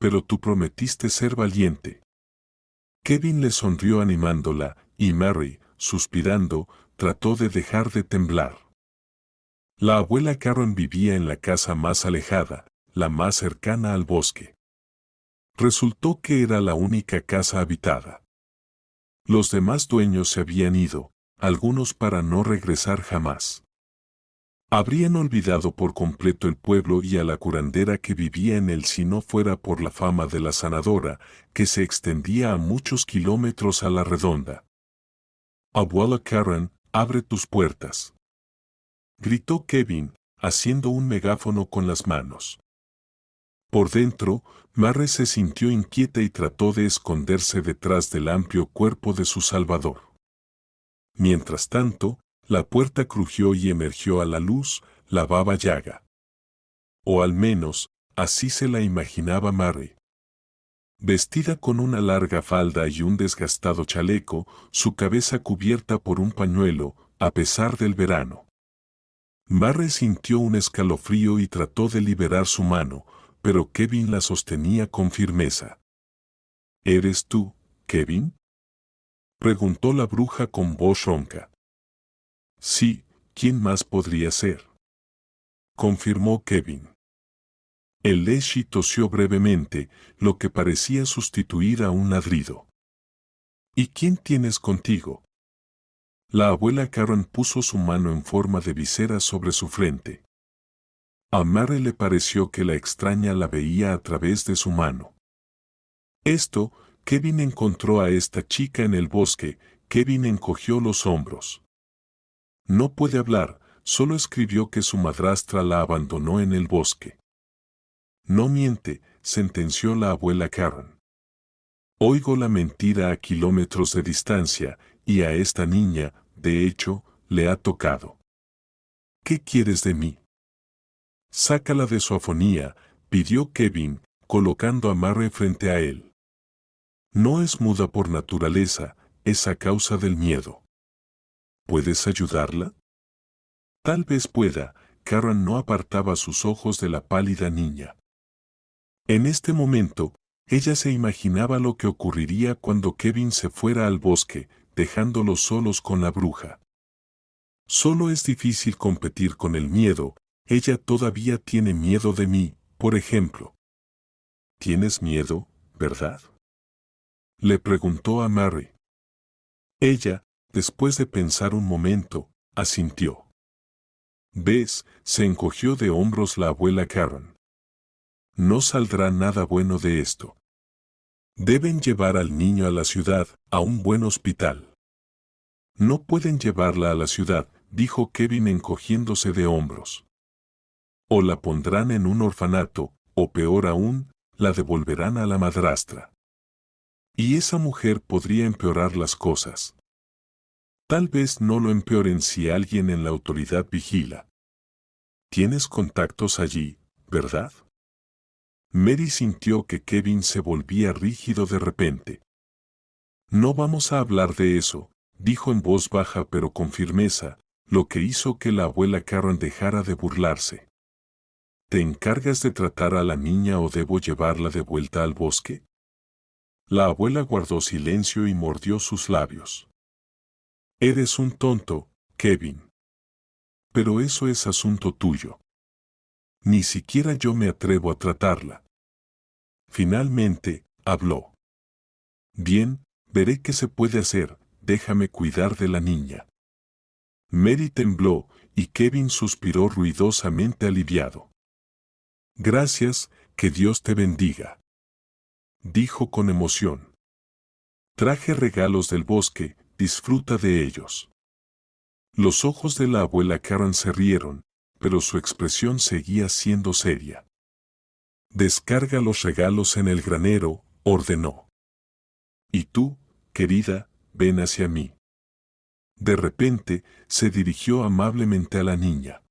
Pero tú prometiste ser valiente. Kevin le sonrió animándola, y Mary, suspirando, trató de dejar de temblar. La abuela Karen vivía en la casa más alejada, la más cercana al bosque. Resultó que era la única casa habitada. Los demás dueños se habían ido, algunos para no regresar jamás. Habrían olvidado por completo el pueblo y a la curandera que vivía en él si no fuera por la fama de la sanadora, que se extendía a muchos kilómetros a la redonda. Abuela Karen, abre tus puertas. Gritó Kevin, haciendo un megáfono con las manos. Por dentro, Mary se sintió inquieta y trató de esconderse detrás del amplio cuerpo de su salvador. Mientras tanto, la puerta crujió y emergió a la luz la Baba Yaga. O al menos, así se la imaginaba Mary. Vestida con una larga falda y un desgastado chaleco, su cabeza cubierta por un pañuelo, a pesar del verano. Mary sintió un escalofrío y trató de liberar su mano, pero Kevin la sostenía con firmeza. ¿Eres tú, Kevin?, preguntó la bruja con voz ronca. Sí, ¿quién más podría ser?, confirmó Kevin. El Leshy tosió brevemente, lo que parecía sustituir a un ladrido. ¿Y quién tienes contigo? La abuela Karen puso su mano en forma de visera sobre su frente. A Mary le pareció que la extraña la veía a través de su mano. Kevin encontró a esta chica en el bosque. Kevin encogió los hombros. No puede hablar, solo escribió que su madrastra la abandonó en el bosque. No miente, sentenció la abuela Karen. Oigo la mentira a kilómetros de distancia, y a esta niña, de hecho, le ha tocado. ¿Qué quieres de mí? Sácala de su afonía, pidió Kevin, colocando a Mary frente a él. No es muda por naturaleza, es a causa del miedo. ¿Puedes ayudarla? Tal vez pueda. Karen no apartaba sus ojos de la pálida niña. En este momento, ella se imaginaba lo que ocurriría cuando Kevin se fuera al bosque, dejándolos solos con la bruja. Solo es difícil competir con el miedo. Ella todavía tiene miedo de mí, por ejemplo. ¿Tienes miedo, verdad?, le preguntó a Mary. Ella, después de pensar un momento, asintió. ¿Ves?, se encogió de hombros la abuela Karen. No saldrá nada bueno de esto. Deben llevar al niño a la ciudad, a un buen hospital. No pueden llevarla a la ciudad, dijo Kevin encogiéndose de hombros. O la pondrán en un orfanato, o peor aún, la devolverán a la madrastra. Y esa mujer podría empeorar las cosas. Tal vez no lo empeoren si alguien en la autoridad vigila. Tienes contactos allí, ¿verdad? Mary sintió que Kevin se volvía rígido de repente. No vamos a hablar de eso, dijo en voz baja pero con firmeza, lo que hizo que la abuela Karen dejara de burlarse. ¿Te encargas de tratar a la niña o debo llevarla de vuelta al bosque? La abuela guardó silencio y mordió sus labios. Eres un tonto, Kevin. Pero eso es asunto tuyo. Ni siquiera yo me atrevo a tratarla. Finalmente, habló. Bien, veré qué se puede hacer, déjame cuidar de la niña. Mary tembló, y Kevin suspiró ruidosamente aliviado. Gracias, que Dios te bendiga, dijo con emoción. Traje regalos del bosque, disfruta de ellos. Los ojos de la abuela Karen se rieron, pero su expresión seguía siendo seria. Descarga los regalos en el granero, ordenó. Y tú, querida, ven hacia mí. De repente, se dirigió amablemente a la niña.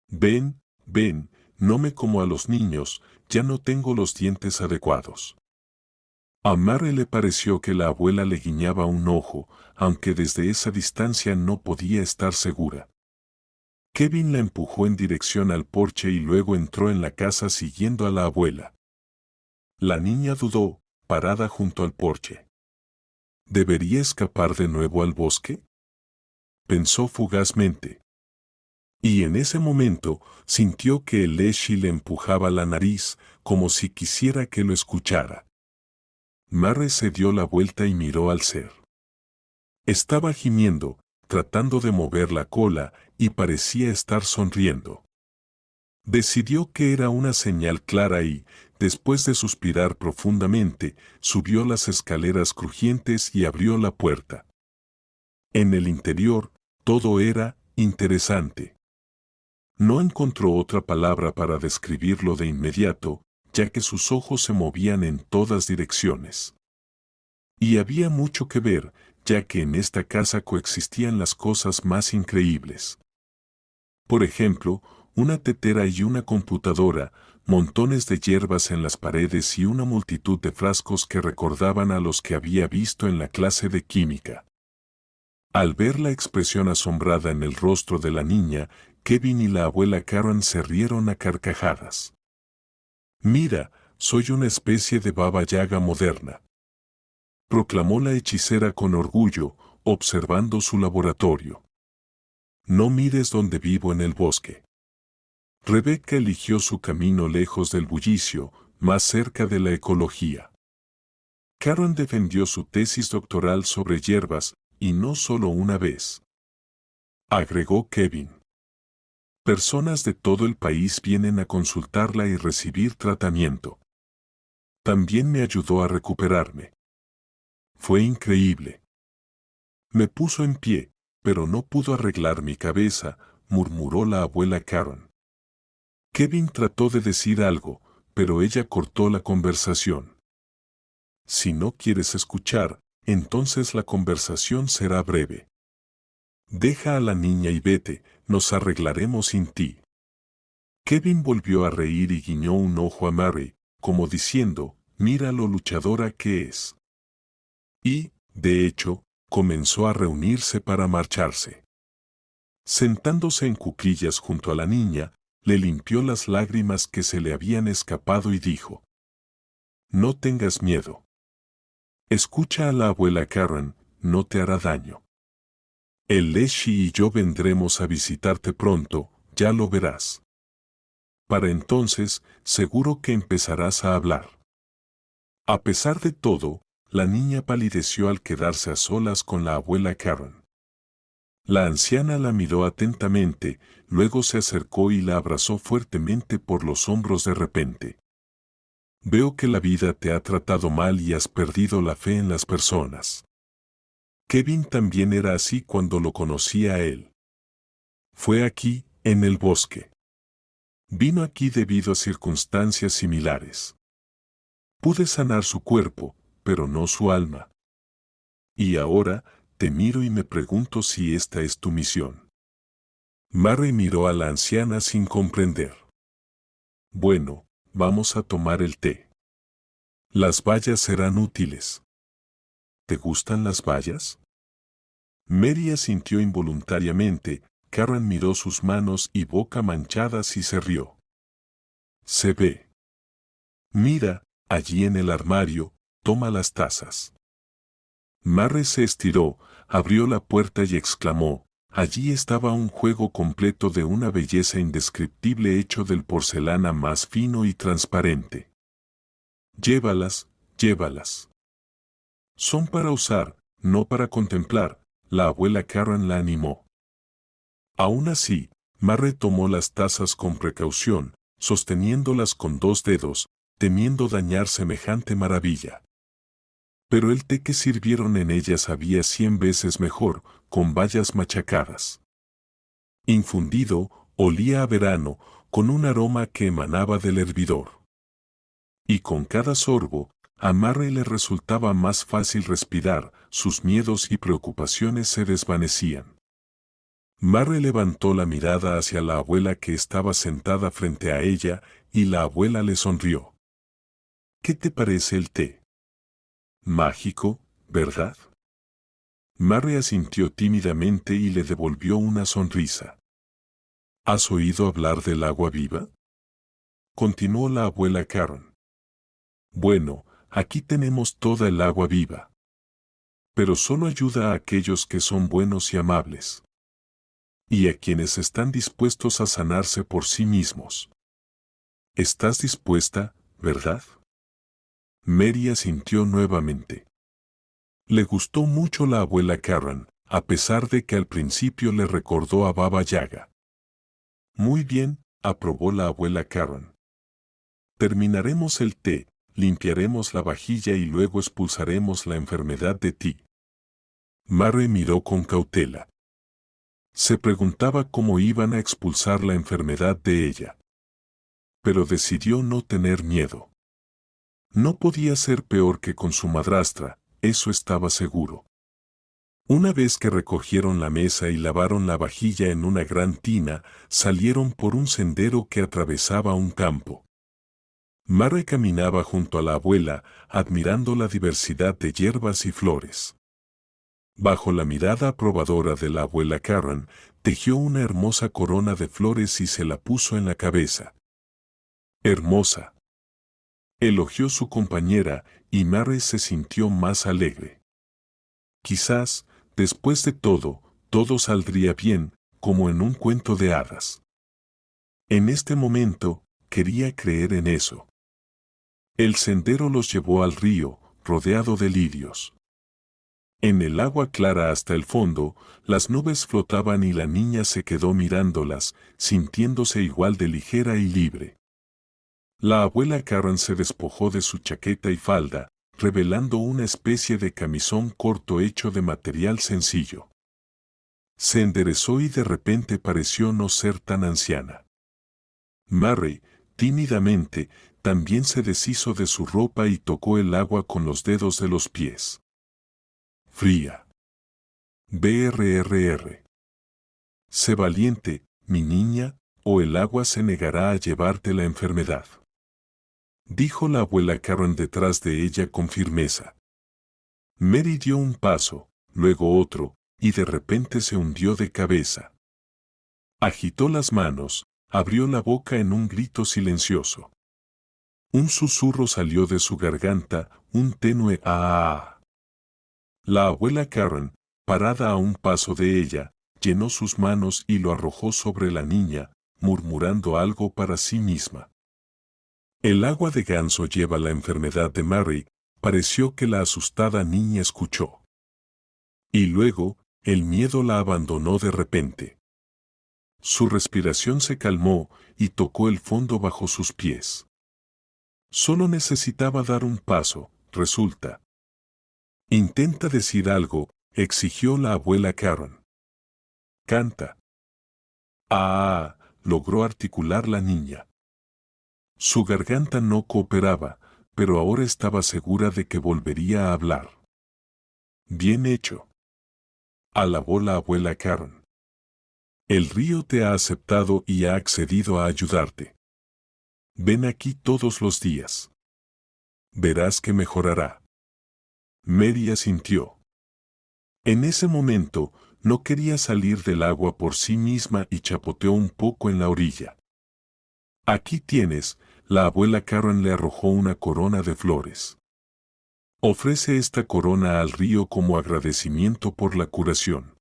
Ven, ven, no me como a los niños, ya no tengo los dientes adecuados. A Mary le pareció que la abuela le guiñaba un ojo, aunque desde esa distancia no podía estar segura. Kevin la empujó en dirección al porche y luego entró en la casa siguiendo a la abuela. La niña dudó, parada junto al porche. ¿Debería escapar de nuevo al bosque?, pensó fugazmente. Y en ese momento sintió que el Leshy le empujaba la nariz, como si quisiera que lo escuchara. Mary se dio la vuelta y miró al ser. Estaba gimiendo, tratando de mover la cola, y parecía estar sonriendo. Decidió que era una señal clara y, después de suspirar profundamente, subió las escaleras crujientes y abrió la puerta. En el interior, todo era interesante. No encontró otra palabra para describirlo de inmediato, ya que sus ojos se movían en todas direcciones. Y había mucho que ver, ya que en esta casa coexistían las cosas más increíbles. Por ejemplo, una tetera y una computadora, montones de hierbas en las paredes y una multitud de frascos que recordaban a los que había visto en la clase de química. Al ver la expresión asombrada en el rostro de la niña, Kevin y la abuela Karen se rieron a carcajadas. «Mira, soy una especie de Baba Yaga moderna», proclamó la hechicera con orgullo, observando su laboratorio. «No mires donde vivo en el bosque». Rebecca eligió su camino lejos del bullicio, más cerca de la ecología. Karen defendió su tesis doctoral sobre hierbas, y no solo una vez. Agregó Kevin. Personas de todo el país vienen a consultarla y recibir tratamiento. También me ayudó a recuperarme. Fue increíble. Me puso en pie, pero no pudo arreglar mi cabeza, murmuró la abuela Karen. Kevin trató de decir algo, pero ella cortó la conversación. Si no quieres escuchar, entonces la conversación será breve. Deja a la niña y vete, nos arreglaremos sin ti. Kevin volvió a reír y guiñó un ojo a Mary, como diciendo, mira lo luchadora que es. Y, de hecho, comenzó a reunirse para marcharse. Sentándose en cuclillas junto a la niña, le limpió las lágrimas que se le habían escapado y dijo, no tengas miedo. Escucha a la abuela Karen, no te hará daño. El Leshi y yo vendremos a visitarte pronto, ya lo verás. Para entonces, seguro que empezarás a hablar. A pesar de todo, la niña palideció al quedarse a solas con la abuela Karen. La anciana la miró atentamente, luego se acercó y la abrazó fuertemente por los hombros de repente. Veo que la vida te ha tratado mal y has perdido la fe en las personas. Kevin también era así cuando lo conocí a él. Fue aquí, en el bosque. Vino aquí debido a circunstancias similares. Pude sanar su cuerpo, pero no su alma. Y ahora, te miro y me pregunto si esta es tu misión. Mary miró a la anciana sin comprender. Bueno, vamos a tomar el té. Las bayas serán útiles. ¿Te gustan las bayas? Mary asintió involuntariamente. Karen miró sus manos y boca manchadas y se rió. Se ve. Mira, allí en el armario, toma las tazas. Mary se estiró, abrió la puerta y exclamó, allí estaba un juego completo de una belleza indescriptible hecho del porcelana más fino y transparente. Llévalas, llévalas. Son para usar, no para contemplar, la abuela Karen la animó. Aún así, Mary tomó las tazas con precaución, sosteniéndolas con 2 dedos, temiendo dañar semejante maravilla. Pero el té que sirvieron en ellas sabía 100 veces mejor, con bayas machacadas. Infundido, olía a verano, con un aroma que emanaba del hervidor. Y con cada sorbo, a Mary le resultaba más fácil respirar, sus miedos y preocupaciones se desvanecían. Mary levantó la mirada hacia la abuela que estaba sentada frente a ella, y la abuela le sonrió. ¿Qué te parece el té? Mágico, ¿verdad? Mary asintió tímidamente y le devolvió una sonrisa. ¿Has oído hablar del agua viva? Continuó la abuela Karen. Bueno, aquí tenemos toda el agua viva. Pero solo ayuda a aquellos que son buenos y amables. Y a quienes están dispuestos a sanarse por sí mismos. ¿Estás dispuesta, verdad? Mary asintió nuevamente. Le gustó mucho la abuela Karen, a pesar de que al principio le recordó a Baba Yaga. Muy bien, aprobó la abuela Karen. Terminaremos el té, limpiaremos la vajilla y luego expulsaremos la enfermedad de ti. Mary miró con cautela. Se preguntaba cómo iban a expulsar la enfermedad de ella. pero decidió no tener miedo. No podía ser peor que con su madrastra, eso estaba seguro. Una vez que recogieron la mesa y lavaron la vajilla en una gran tina, salieron por un sendero que atravesaba un campo. Mary caminaba junto a la abuela, admirando la diversidad de hierbas y flores. Bajo la mirada aprobadora de la abuela Karen, tejió una hermosa corona de flores y se la puso en la cabeza. Hermosa, elogió su compañera, y Mary se sintió más alegre. Quizás, después de todo saldría bien, como en un cuento de hadas. En este momento, quería creer en eso. El sendero los llevó al río, rodeado de lirios. En el agua clara hasta el fondo, las nubes flotaban y la niña se quedó mirándolas, sintiéndose igual de ligera y libre. La abuela Karen se despojó de su chaqueta y falda, revelando una especie de camisón corto hecho de material sencillo. Se enderezó y de repente pareció no ser tan anciana. Mary, tímidamente, también se deshizo de su ropa y tocó el agua con los dedos de los pies. Fría. Brrr. Sé valiente, mi niña, o el agua se negará a llevarte la enfermedad. Dijo la abuela Karen detrás de ella con firmeza. Mary dio un paso, luego otro, y de repente se hundió de cabeza. Agitó las manos, abrió la boca en un grito silencioso. Un susurro salió de su garganta, un tenue "ah". La abuela Karen, parada a un paso de ella, llenó sus manos y lo arrojó sobre la niña, murmurando algo para sí misma. El agua de ganso lleva la enfermedad de Mary, pareció que la asustada niña escuchó. Y luego, el miedo la abandonó de repente. Su respiración se calmó y tocó el fondo bajo sus pies. Solo necesitaba dar un paso, resulta. Intenta decir algo, exigió la abuela Karen. Canta. Ah, logró articular la niña. Su garganta no cooperaba, pero ahora estaba segura de que volvería a hablar. Bien hecho. Alabó la abuela Karen. El río te ha aceptado y ha accedido a ayudarte. Ven aquí todos los días. Verás que mejorará. Mary asintió. En ese momento, no quería salir del agua por sí misma y chapoteó un poco en la orilla. Aquí tienes, la abuela Karen le arrojó una corona de flores. Ofrece esta corona al río como agradecimiento por la curación.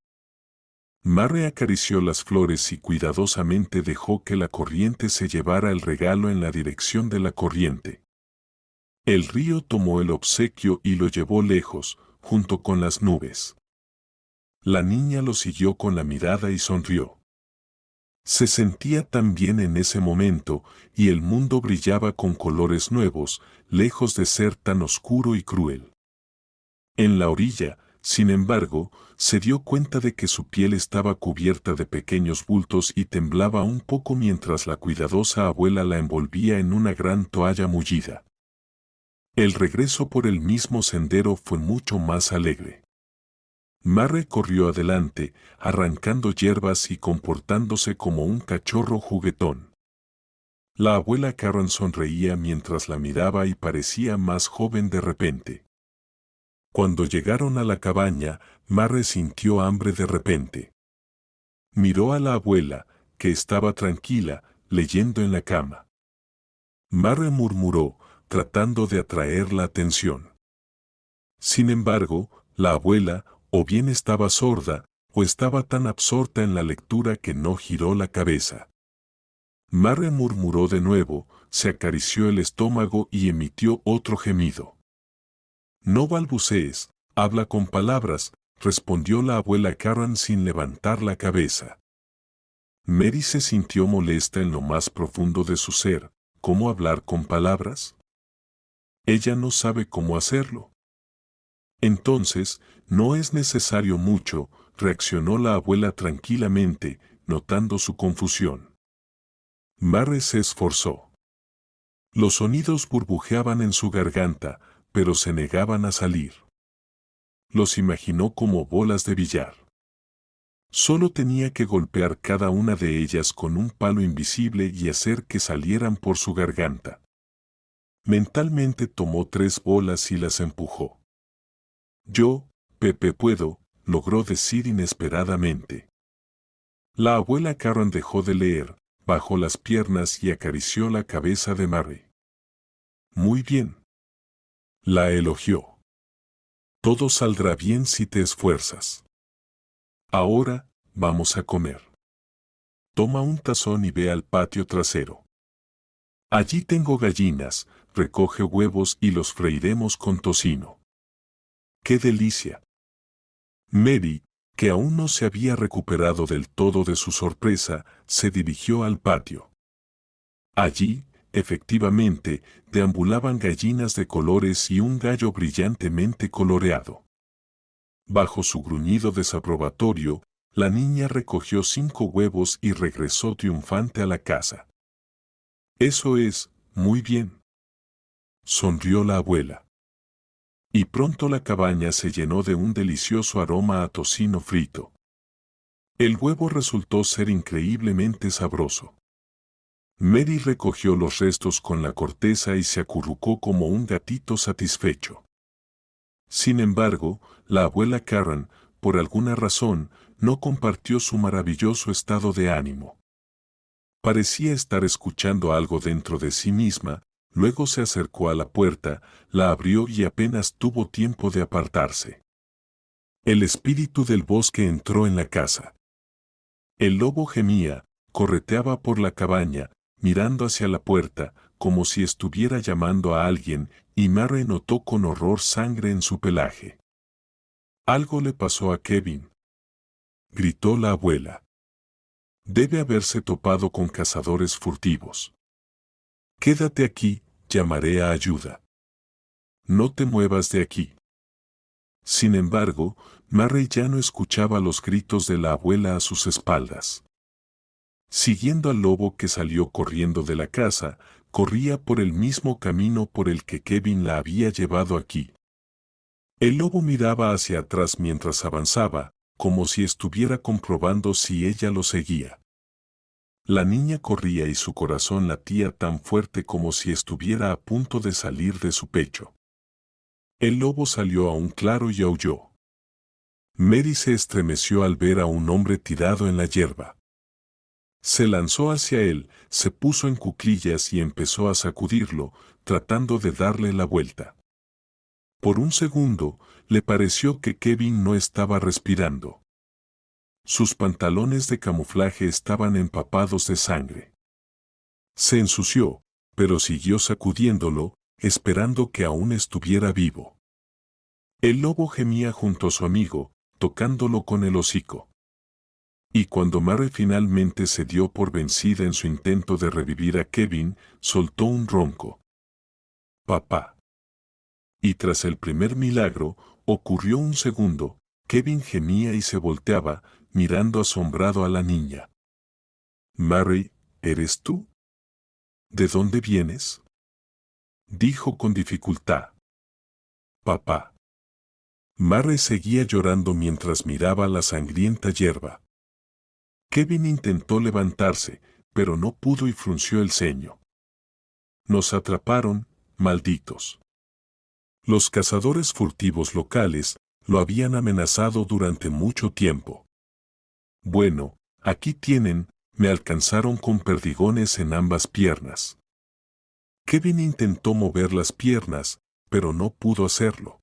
Mary acarició las flores y cuidadosamente dejó que la corriente se llevara el regalo en la dirección de la corriente. El río tomó el obsequio y lo llevó lejos, junto con las nubes. La niña lo siguió con la mirada y sonrió. Se sentía tan bien en ese momento, y el mundo brillaba con colores nuevos, lejos de ser tan oscuro y cruel. En la orilla, sin embargo, se dio cuenta de que su piel estaba cubierta de pequeños bultos y temblaba un poco mientras la cuidadosa abuela la envolvía en una gran toalla mullida. El regreso por el mismo sendero fue mucho más alegre. Mary corrió adelante, arrancando hierbas y comportándose como un cachorro juguetón. La abuela Karen sonreía mientras la miraba y parecía más joven de repente. Cuando llegaron a la cabaña, Mary sintió hambre de repente. Miró a la abuela, que estaba tranquila, leyendo en la cama. Mary murmuró, tratando de atraer la atención. Sin embargo, la abuela, o bien estaba sorda, o estaba tan absorta en la lectura que no giró la cabeza. Mary murmuró de nuevo, se acarició el estómago y emitió otro gemido. No balbucees, habla con palabras, respondió la abuela Karen sin levantar la cabeza. Mary se sintió molesta en lo más profundo de su ser. ¿Cómo hablar con palabras? Ella no sabe cómo hacerlo. Entonces, no es necesario mucho, reaccionó la abuela tranquilamente, notando su confusión. Mary se esforzó. Los sonidos burbujeaban en su garganta, pero se negaban a salir. Los imaginó como bolas de billar. Solo tenía que golpear cada una de ellas con un palo invisible y hacer que salieran por su garganta. Mentalmente tomó 3 bolas y las empujó. Yo, Pepe puedo, logró decir inesperadamente. La abuela Karen dejó de leer, bajó las piernas y acarició la cabeza de Mary. Muy bien. La elogió. Todo saldrá bien si te esfuerzas. Ahora, vamos a comer. Toma un tazón y ve al patio trasero. Allí tengo gallinas, recoge huevos y los freiremos con tocino. ¡Qué delicia! Mary, que aún no se había recuperado del todo de su sorpresa, se dirigió al patio. Allí, efectivamente, deambulaban gallinas de colores y un gallo brillantemente coloreado. Bajo su gruñido desaprobatorio, la niña recogió 5 huevos y regresó triunfante a la casa. Eso es, muy bien. Sonrió la abuela. Y pronto la cabaña se llenó de un delicioso aroma a tocino frito. El huevo resultó ser increíblemente sabroso. Mary recogió los restos con la corteza y se acurrucó como un gatito satisfecho. Sin embargo, la abuela Karen, por alguna razón, no compartió su maravilloso estado de ánimo. Parecía estar escuchando algo dentro de sí misma, luego se acercó a la puerta, la abrió y apenas tuvo tiempo de apartarse. El espíritu del bosque entró en la casa. El lobo gemía, correteaba por la cabaña, mirando hacia la puerta, como si estuviera llamando a alguien, y Mary notó con horror sangre en su pelaje. Algo le pasó a Kevin, gritó la abuela. Debe haberse topado con cazadores furtivos. Quédate aquí, llamaré a ayuda. No te muevas de aquí. Sin embargo, Mary ya no escuchaba los gritos de la abuela a sus espaldas. Siguiendo al lobo que salió corriendo de la casa, corría por el mismo camino por el que Kevin la había llevado aquí. El lobo miraba hacia atrás mientras avanzaba, como si estuviera comprobando si ella lo seguía. La niña corría y su corazón latía tan fuerte como si estuviera a punto de salir de su pecho. El lobo salió a un claro y aulló. Mary se estremeció al ver a un hombre tirado en la hierba. Se lanzó hacia él, se puso en cuclillas y empezó a sacudirlo, tratando de darle la vuelta. Por un segundo, le pareció que Kevin no estaba respirando. Sus pantalones de camuflaje estaban empapados de sangre. Se ensució, pero siguió sacudiéndolo, esperando que aún estuviera vivo. El lobo gemía junto a su amigo, tocándolo con el hocico. Y cuando Mary finalmente se dio por vencida en su intento de revivir a Kevin, soltó un ronco. Papá. Y tras el primer milagro, ocurrió un segundo. Kevin gemía y se volteaba, mirando asombrado a la niña. Mary, ¿eres tú? ¿De dónde vienes? Dijo con dificultad. Papá. Mary seguía llorando mientras miraba la sangrienta hierba. Kevin intentó levantarse, pero no pudo y frunció el ceño. Nos atraparon, malditos. Los cazadores furtivos locales lo habían amenazado durante mucho tiempo. Bueno, aquí tienen, me alcanzaron con perdigones en ambas piernas. Kevin intentó mover las piernas, pero no pudo hacerlo.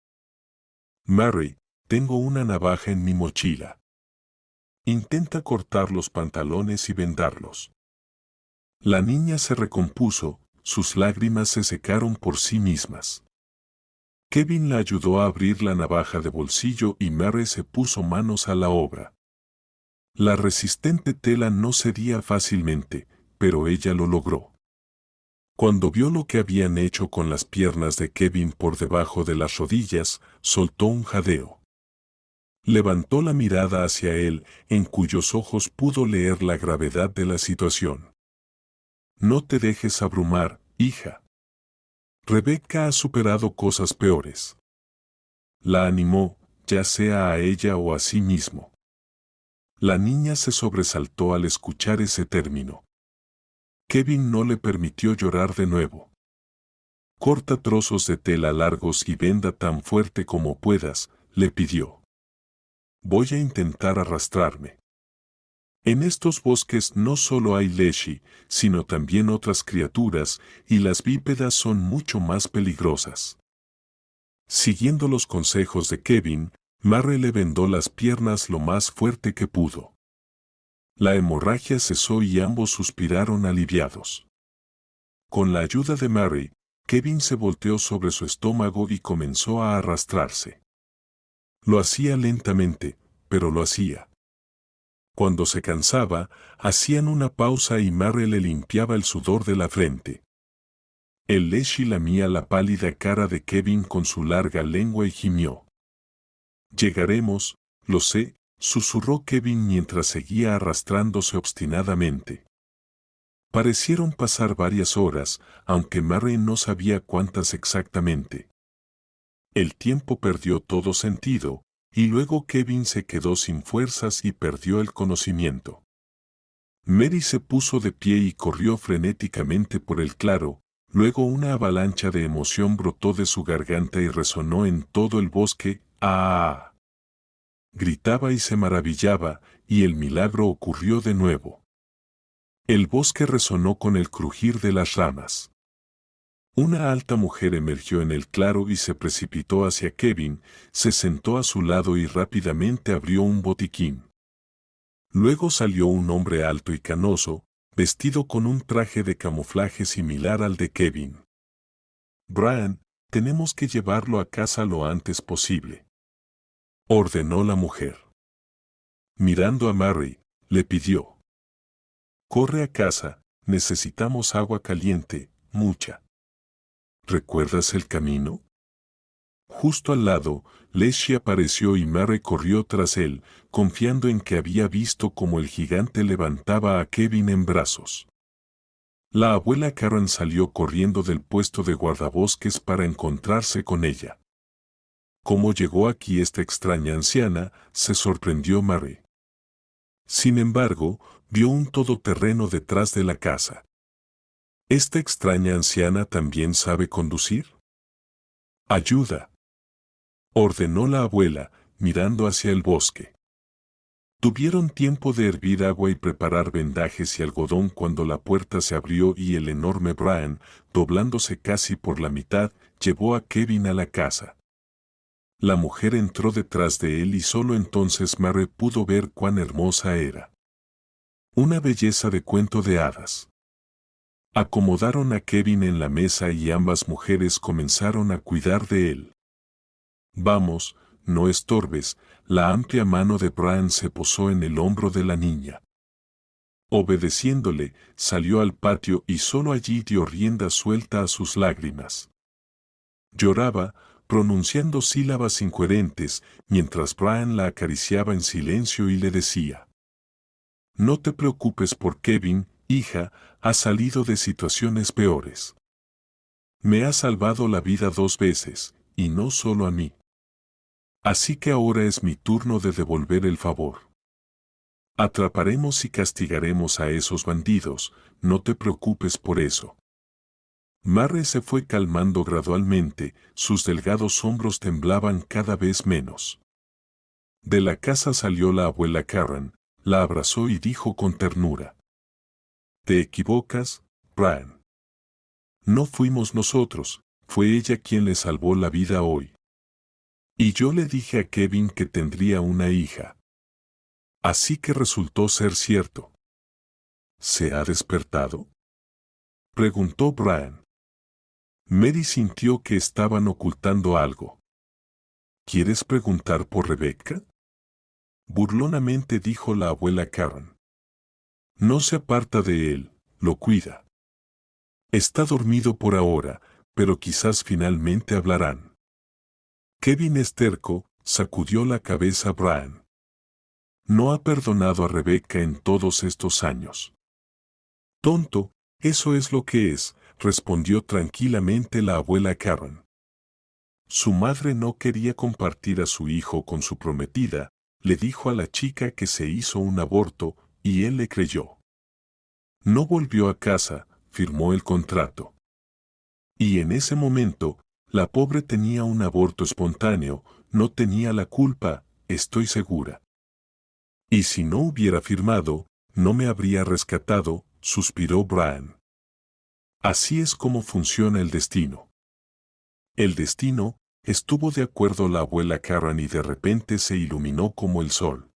Mary, tengo una navaja en mi mochila. Intenta cortar los pantalones y vendarlos. La niña se recompuso, sus lágrimas se secaron por sí mismas. Kevin la ayudó a abrir la navaja de bolsillo y Mary se puso manos a la obra. La resistente tela no cedía fácilmente, pero ella lo logró. Cuando vio lo que habían hecho con las piernas de Kevin por debajo de las rodillas, soltó un jadeo. Levantó la mirada hacia él, en cuyos ojos pudo leer la gravedad de la situación. No te dejes abrumar, hija. Rebecca ha superado cosas peores. La animó, ya sea a ella o a sí mismo. La niña se sobresaltó al escuchar ese término. Kevin no le permitió llorar de nuevo. Corta trozos de tela largos y venda tan fuerte como puedas, le pidió. Voy a intentar arrastrarme. En estos bosques no solo hay Leshy, sino también otras criaturas, y las bípedas son mucho más peligrosas. Siguiendo los consejos de Kevin, Mary le vendó las piernas lo más fuerte que pudo. La hemorragia cesó y ambos suspiraron aliviados. Con la ayuda de Mary, Kevin se volteó sobre su estómago y comenzó a arrastrarse. Lo hacía lentamente, pero lo hacía. Cuando se cansaba, hacían una pausa y Mary le limpiaba el sudor de la frente. El Leshy lamía la pálida cara de Kevin con su larga lengua y gimió. Llegaremos, lo sé, susurró Kevin mientras seguía arrastrándose obstinadamente. Parecieron pasar varias horas, aunque Mary no sabía cuántas exactamente. El tiempo perdió todo sentido, y luego Kevin se quedó sin fuerzas y perdió el conocimiento. Mary se puso de pie y corrió frenéticamente por el claro, luego una avalancha de emoción brotó de su garganta y resonó en todo el bosque. ¡Ah! Gritaba y se maravillaba, y el milagro ocurrió de nuevo. El bosque resonó con el crujir de las ramas. Una alta mujer emergió en el claro y se precipitó hacia Kevin, se sentó a su lado y rápidamente abrió un botiquín. Luego salió un hombre alto y canoso, vestido con un traje de camuflaje similar al de Kevin. «Brian, tenemos que llevarlo a casa lo antes posible», ordenó la mujer. Mirando a Mary, le pidió. «Corre a casa, necesitamos agua caliente, mucha. ¿Recuerdas el camino?» Justo al lado, Leshy apareció y Mary corrió tras él, confiando en que había visto cómo el gigante levantaba a Kevin en brazos. La abuela Karen salió corriendo del puesto de guardabosques para encontrarse con ella. ¿Cómo llegó aquí esta extraña anciana?, se sorprendió Mary. Sin embargo, vio un todoterreno detrás de la casa. ¿Esta extraña anciana también sabe conducir? «Ayuda», ordenó la abuela, mirando hacia el bosque. Tuvieron tiempo de hervir agua y preparar vendajes y algodón cuando la puerta se abrió y el enorme Brian, doblándose casi por la mitad, llevó a Kevin a la casa. La mujer entró detrás de él y solo entonces Mary pudo ver cuán hermosa era. Una belleza de cuento de hadas. Acomodaron a Kevin en la mesa y ambas mujeres comenzaron a cuidar de él. «Vamos, no estorbes», la amplia mano de Brian se posó en el hombro de la niña. Obedeciéndole, salió al patio y solo allí dio rienda suelta a sus lágrimas. Lloraba, pronunciando sílabas incoherentes, mientras Brian la acariciaba en silencio y le decía: «No te preocupes por Kevin, hija, ha salido de situaciones peores. Me ha salvado la vida 2 veces, y no solo a mí. Así que ahora es mi turno de devolver el favor. Atraparemos y castigaremos a esos bandidos, no te preocupes por eso». Mary se fue calmando gradualmente, sus delgados hombros temblaban cada vez menos. De la casa salió la abuela Karen, la abrazó y dijo con ternura: «Te equivocas, Brian. No fuimos nosotros, fue ella quien le salvó la vida hoy. Y yo le dije a Kevin que tendría una hija. Así que resultó ser cierto». «¿Se ha despertado?», preguntó Brian. Mary sintió que estaban ocultando algo. «¿Quieres preguntar por Rebecca?», burlonamente dijo la abuela Karen. «No se aparta de él, lo cuida. Está dormido por ahora, pero quizás finalmente hablarán». Kevin esterco, sacudió la cabeza Brian. «No ha perdonado a Rebecca en todos estos años». «Tonto, eso es lo que es», respondió tranquilamente la abuela Karen. Su madre no quería compartir a su hijo con su prometida, le dijo a la chica que se hizo un aborto, y él le creyó. No volvió a casa, firmó el contrato. Y en ese momento, la pobre tenía un aborto espontáneo, no tenía la culpa, estoy segura. Y si no hubiera firmado, no me habría rescatado, suspiró Brian. Así es como funciona el destino. El destino, estuvo de acuerdo la abuela Karen y de repente se iluminó como el sol.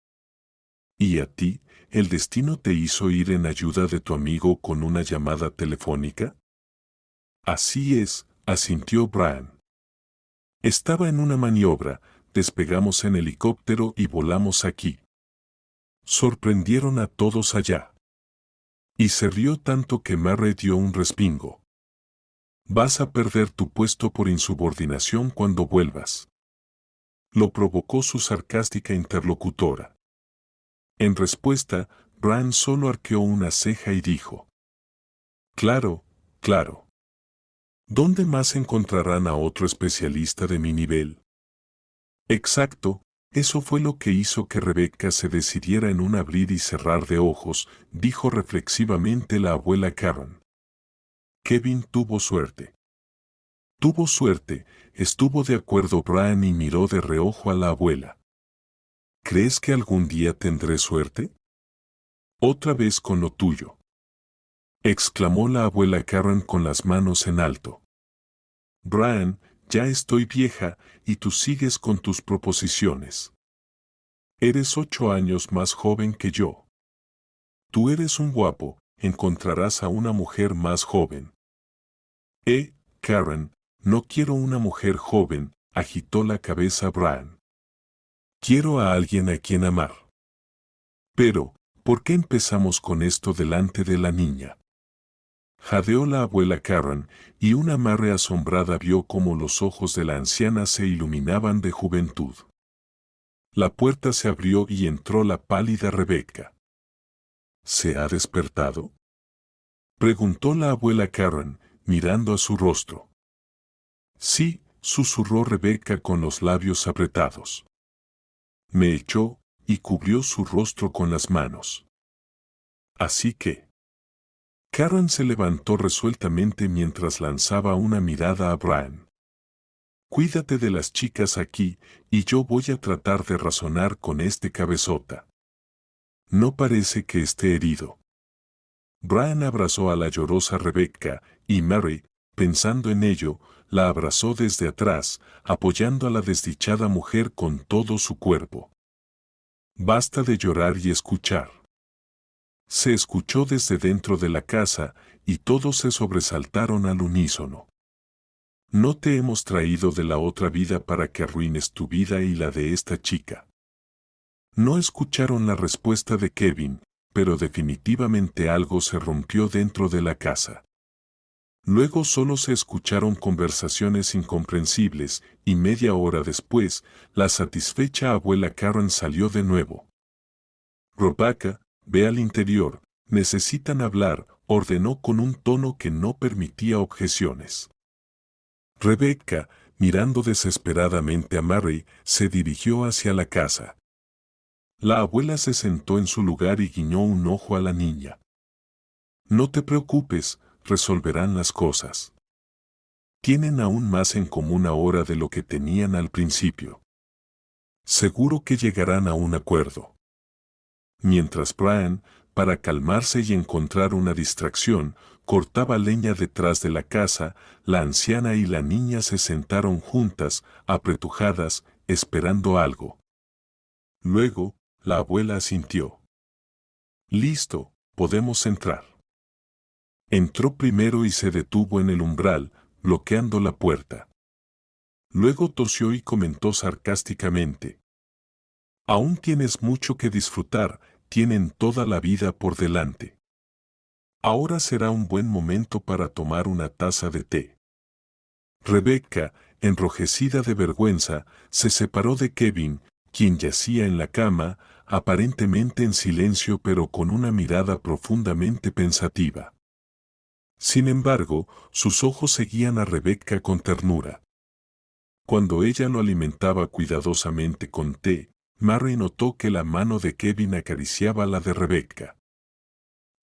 ¿Y a ti, el destino te hizo ir en ayuda de tu amigo con una llamada telefónica? Así es, asintió Brian. Estaba en una maniobra, despegamos en helicóptero y volamos aquí. Sorprendieron a todos allá. Y se rió tanto que Mary dio un respingo. Vas a perder tu puesto por insubordinación cuando vuelvas. Lo provocó su sarcástica interlocutora. En respuesta, Brian solo arqueó una ceja y dijo: Claro, claro. ¿Dónde más encontrarán a otro especialista de mi nivel? Exacto, eso fue lo que hizo que Rebecca se decidiera en un abrir y cerrar de ojos, dijo reflexivamente la abuela Karen. Kevin tuvo suerte. Tuvo suerte, estuvo de acuerdo Brian y miró de reojo a la abuela. ¿Crees que algún día tendré suerte? Otra vez con lo tuyo. Exclamó la abuela Karen con las manos en alto. Brian, ya estoy vieja y tú sigues con tus proposiciones. Eres 8 años más joven que yo. Tú eres un guapo, encontrarás a una mujer más joven. Karen, no quiero una mujer joven, agitó la cabeza Brian. Quiero a alguien a quien amar. Pero, ¿por qué empezamos con esto delante de la niña? Jadeó la abuela Karen, y una madre asombrada vio cómo los ojos de la anciana se iluminaban de juventud. La puerta se abrió y entró la pálida Rebecca. ¿Se ha despertado?, preguntó la abuela Karen, mirando a su rostro. Sí, susurró Rebecca con los labios apretados. Me echó, y cubrió su rostro con las manos. Así que... Karen se levantó resueltamente mientras lanzaba una mirada a Brian. Cuídate de las chicas aquí, y yo voy a tratar de razonar con este cabezota. No parece que esté herido. Brian abrazó a la llorosa Rebecca, y Mary, pensando en ello, la abrazó desde atrás, apoyando a la desdichada mujer con todo su cuerpo. Basta de llorar y escuchar. Se escuchó desde dentro de la casa, y todos se sobresaltaron al unísono. No te hemos traído de la otra vida para que arruines tu vida y la de esta chica. No escucharon la respuesta de Kevin, pero definitivamente algo se rompió dentro de la casa. Luego solo se escucharon conversaciones incomprensibles, y media hora después, la satisfecha abuela Karen salió de nuevo. Rebecca, ve al interior, necesitan hablar, ordenó con un tono que no permitía objeciones. Rebecca, mirando desesperadamente a Mary, se dirigió hacia la casa. La abuela se sentó en su lugar y guiñó un ojo a la niña. No te preocupes, resolverán las cosas. Tienen aún más en común ahora de lo que tenían al principio. Seguro que llegarán a un acuerdo. Mientras Brian, para calmarse y encontrar una distracción, cortaba leña detrás de la casa, la anciana y la niña se sentaron juntas, apretujadas, esperando algo. Luego, la abuela asintió. Listo, podemos entrar. Entró primero y se detuvo en el umbral, bloqueando la puerta. Luego tosió y comentó sarcásticamente. Aún tienes mucho que disfrutar, tienen toda la vida por delante. Ahora será un buen momento para tomar una taza de té. Rebecca, enrojecida de vergüenza, se separó de Kevin, quien yacía en la cama, aparentemente en silencio pero con una mirada profundamente pensativa. Sin embargo, sus ojos seguían a Rebecca con ternura. Cuando ella lo alimentaba cuidadosamente con té, Mary notó que la mano de Kevin acariciaba la de Rebecca.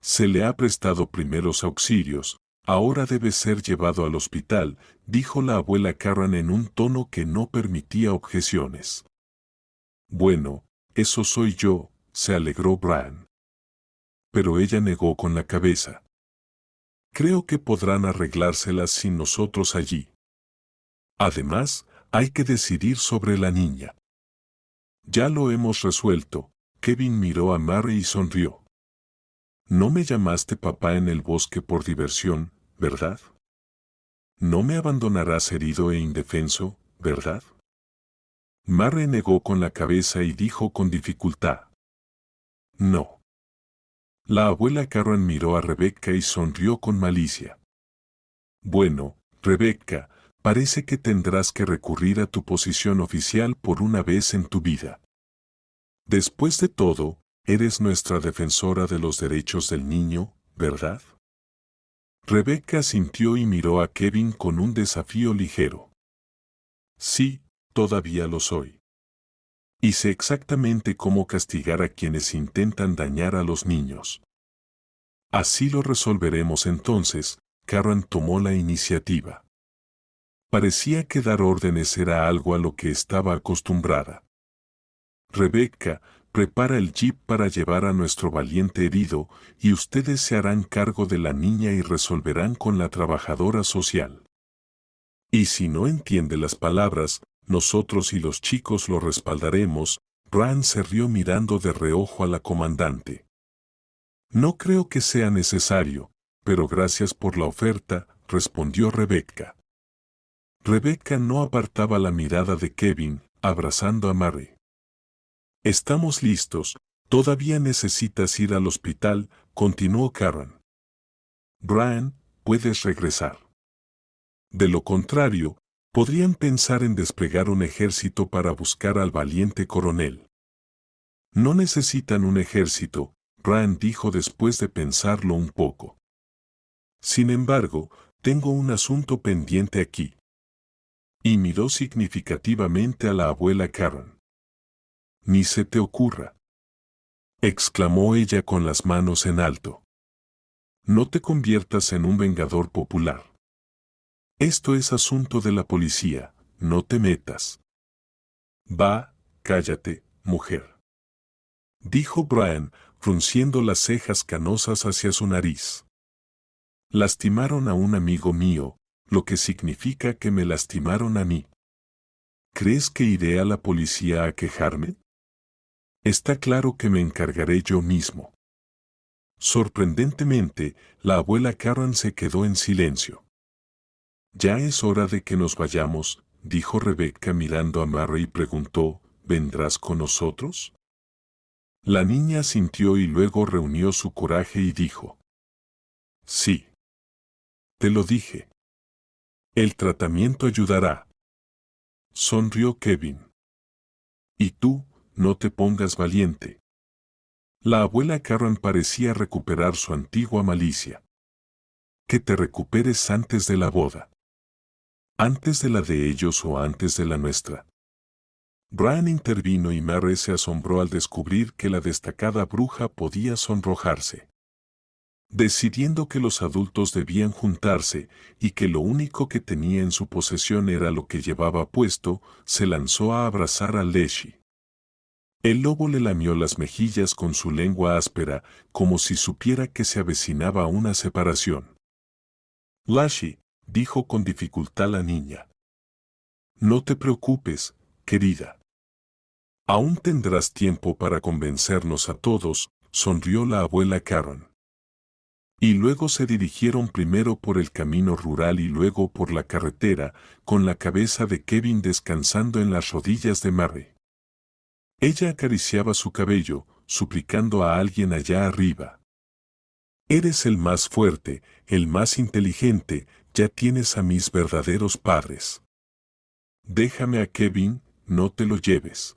Se le ha prestado primeros auxilios, ahora debe ser llevado al hospital, dijo la abuela Karen en un tono que no permitía objeciones. Bueno, eso soy yo, se alegró Brian. Pero ella negó con la cabeza. Creo que podrán arreglárselas sin nosotros allí. Además, hay que decidir sobre la niña. Ya lo hemos resuelto. Kevin miró a Mary y sonrió. No me llamaste papá en el bosque por diversión, ¿verdad? No me abandonarás herido e indefenso, ¿verdad? Mary negó con la cabeza y dijo con dificultad. No. La abuela Karen miró a Rebecca y sonrió con malicia. Bueno, Rebecca, parece que tendrás que recurrir a tu posición oficial por una vez en tu vida. Después de todo, eres nuestra defensora de los derechos del niño, ¿verdad? Rebecca asintió y miró a Kevin con un desafío ligero. Sí, todavía lo soy. Y sé exactamente cómo castigar a quienes intentan dañar a los niños. Así lo resolveremos entonces. Karen tomó la iniciativa. Parecía que dar órdenes era algo a lo que estaba acostumbrada. Rebecca, prepara el jeep para llevar a nuestro valiente herido, y ustedes se harán cargo de la niña y resolverán con la trabajadora social. Y si no entiende las palabras, nosotros y los chicos lo respaldaremos. Brian se rió mirando de reojo a la comandante. No creo que sea necesario, pero gracias por la oferta, respondió Rebecca. Rebecca no apartaba la mirada de Kevin, abrazando a Mary. Estamos listos, todavía necesitas ir al hospital, continuó Karen. Brian, puedes regresar. De lo contrario, podrían pensar en desplegar un ejército para buscar al valiente coronel. No necesitan un ejército, Brian dijo después de pensarlo un poco. Sin embargo, tengo un asunto pendiente aquí. Y miró significativamente a la abuela Karen. Ni se te ocurra, exclamó ella con las manos en alto. No te conviertas en un vengador popular. Esto es asunto de la policía, no te metas. Va, cállate, mujer, dijo Brian, frunciendo las cejas canosas hacia su nariz. Lastimaron a un amigo mío, lo que significa que me lastimaron a mí. ¿Crees que iré a la policía a quejarme? Está claro que me encargaré yo mismo. Sorprendentemente, la abuela Karen se quedó en silencio. Ya es hora de que nos vayamos, dijo Rebecca mirando a Mary y preguntó, ¿vendrás con nosotros? La niña asintió y luego reunió su coraje y dijo, sí. Te lo dije. El tratamiento ayudará. Sonrió Kevin. Y tú, no te pongas valiente. La abuela Karen parecía recuperar su antigua malicia. Que te recuperes antes de la boda. ¿Antes de la de ellos o antes de la nuestra? Brian intervino y Mary se asombró al descubrir que la destacada bruja podía sonrojarse. Decidiendo que los adultos debían juntarse y que lo único que tenía en su posesión era lo que llevaba puesto, se lanzó a abrazar a Leslie. El lobo le lamió las mejillas con su lengua áspera, como si supiera que se avecinaba una separación. Leslie, dijo con dificultad la niña. No te preocupes, querida. Aún tendrás tiempo para convencernos a todos, sonrió la abuela Karen. Y luego se dirigieron primero por el camino rural y luego por la carretera, con la cabeza de Kevin descansando en las rodillas de Mary. Ella acariciaba su cabello, suplicando a alguien allá arriba. Eres el más fuerte, el más inteligente, ya tienes a mis verdaderos padres. Déjame a Kevin, no te lo lleves.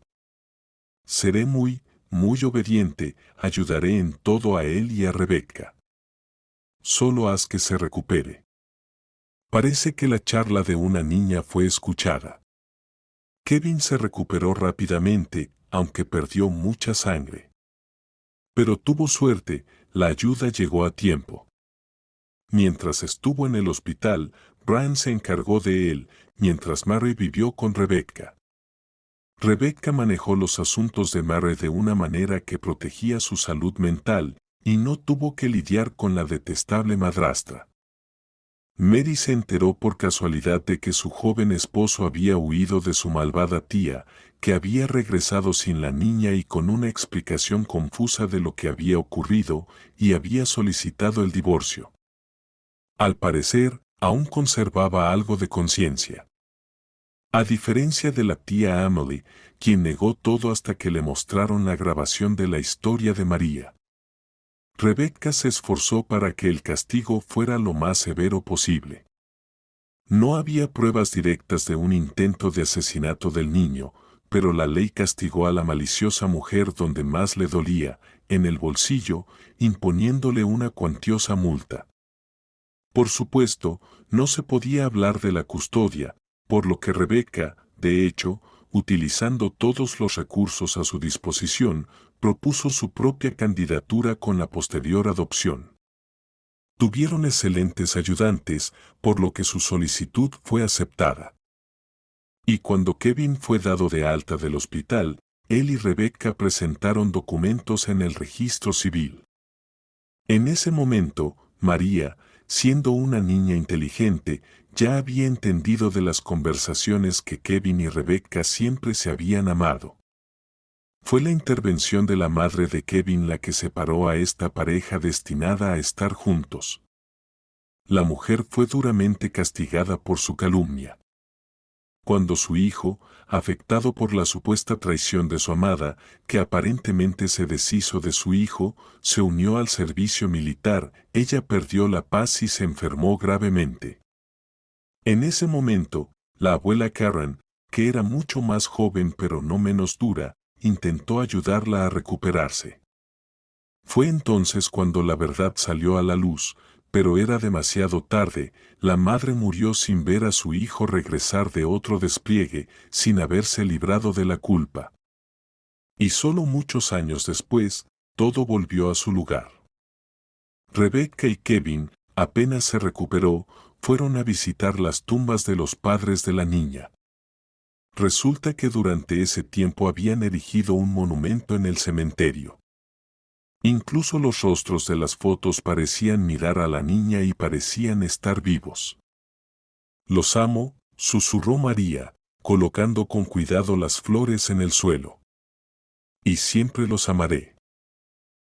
Seré muy obediente, ayudaré en todo a él y a Rebecca. solo haz que se recupere. Parece que la charla de una niña fue escuchada. Kevin se recuperó rápidamente, aunque perdió mucha sangre. Pero tuvo suerte, la ayuda llegó a tiempo. Mientras estuvo en el hospital, Brian se encargó de él, mientras Mary vivió con Rebecca. Rebecca manejó los asuntos de Mary de una manera que protegía su salud mental, y no tuvo que lidiar con la detestable madrastra. Mary se enteró por casualidad de que su joven esposo había huido de su malvada tía, que había regresado sin la niña y con una explicación confusa de lo que había ocurrido, y había solicitado el divorcio. Al parecer, aún conservaba algo de conciencia. A diferencia de la tía Emily, quien negó todo hasta que le mostraron la grabación de la historia de María. Rebecca se esforzó para que el castigo fuera lo más severo posible. No había pruebas directas de un intento de asesinato del niño, pero la ley castigó a la maliciosa mujer donde más le dolía, en el bolsillo, imponiéndole una cuantiosa multa. Por supuesto, no se podía hablar de la custodia, por lo que Rebecca, de hecho, utilizando todos los recursos a su disposición, propuso su propia candidatura con la posterior adopción. Tuvieron excelentes ayudantes, por lo que su solicitud fue aceptada. Y cuando Kevin fue dado de alta del hospital, él y Rebecca presentaron documentos en el registro civil. En ese momento, María, siendo una niña inteligente, ya había entendido de las conversaciones que Kevin y Rebecca siempre se habían amado. Fue la intervención de la madre de Kevin la que separó a esta pareja destinada a estar juntos. La mujer fue duramente castigada por su calumnia. Cuando su hijo, afectado por la supuesta traición de su amada, que aparentemente se deshizo de su hijo, se unió al servicio militar, ella perdió la paz y se enfermó gravemente. En ese momento, la abuela Karen, que era mucho más joven pero no menos dura, intentó ayudarla a recuperarse. Fue entonces cuando la verdad salió a la luz, pero era demasiado tarde, la madre murió sin ver a su hijo regresar de otro despliegue, sin haberse librado de la culpa. Y solo muchos años después, todo volvió a su lugar. Rebecca y Kevin, apenas se recuperó, fueron a visitar las tumbas de los padres de la niña. Resulta que durante ese tiempo habían erigido un monumento en el cementerio. Incluso los rostros de las fotos parecían mirar a la niña y parecían estar vivos. «Los amo», susurró María, colocando con cuidado las flores en el suelo. «Y siempre los amaré.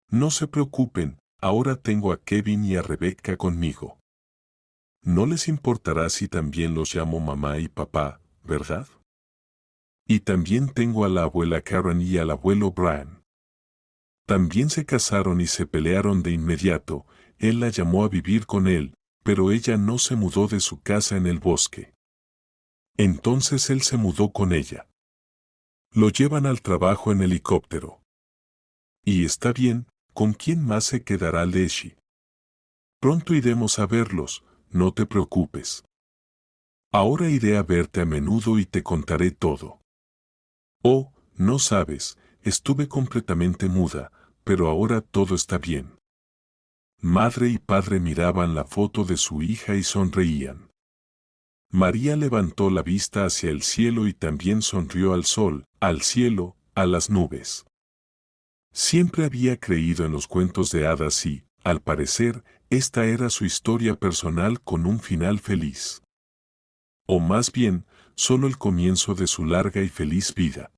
No se preocupen, ahora tengo a Kevin y a Rebecca conmigo. No les importará si también los llamo mamá y papá, ¿verdad? Y también tengo a la abuela Karen y al abuelo Brian. También se casaron y se pelearon de inmediato, él la llamó a vivir con él, pero ella no se mudó de su casa en el bosque. Entonces él se mudó con ella. Lo llevan al trabajo en helicóptero. Y está bien, ¿con quién más se quedará Leslie? Pronto iremos a verlos, no te preocupes. Ahora iré a verte a menudo y te contaré todo. Oh, no sabes, estuve completamente muda, pero ahora todo está bien. Madre y padre miraban la foto de su hija y sonreían. María levantó la vista hacia el cielo y también sonrió al sol, al cielo, a las nubes. Siempre había creído en los cuentos de hadas y, al parecer, esta era su historia personal con un final feliz. O más bien, solo el comienzo de su larga y feliz vida.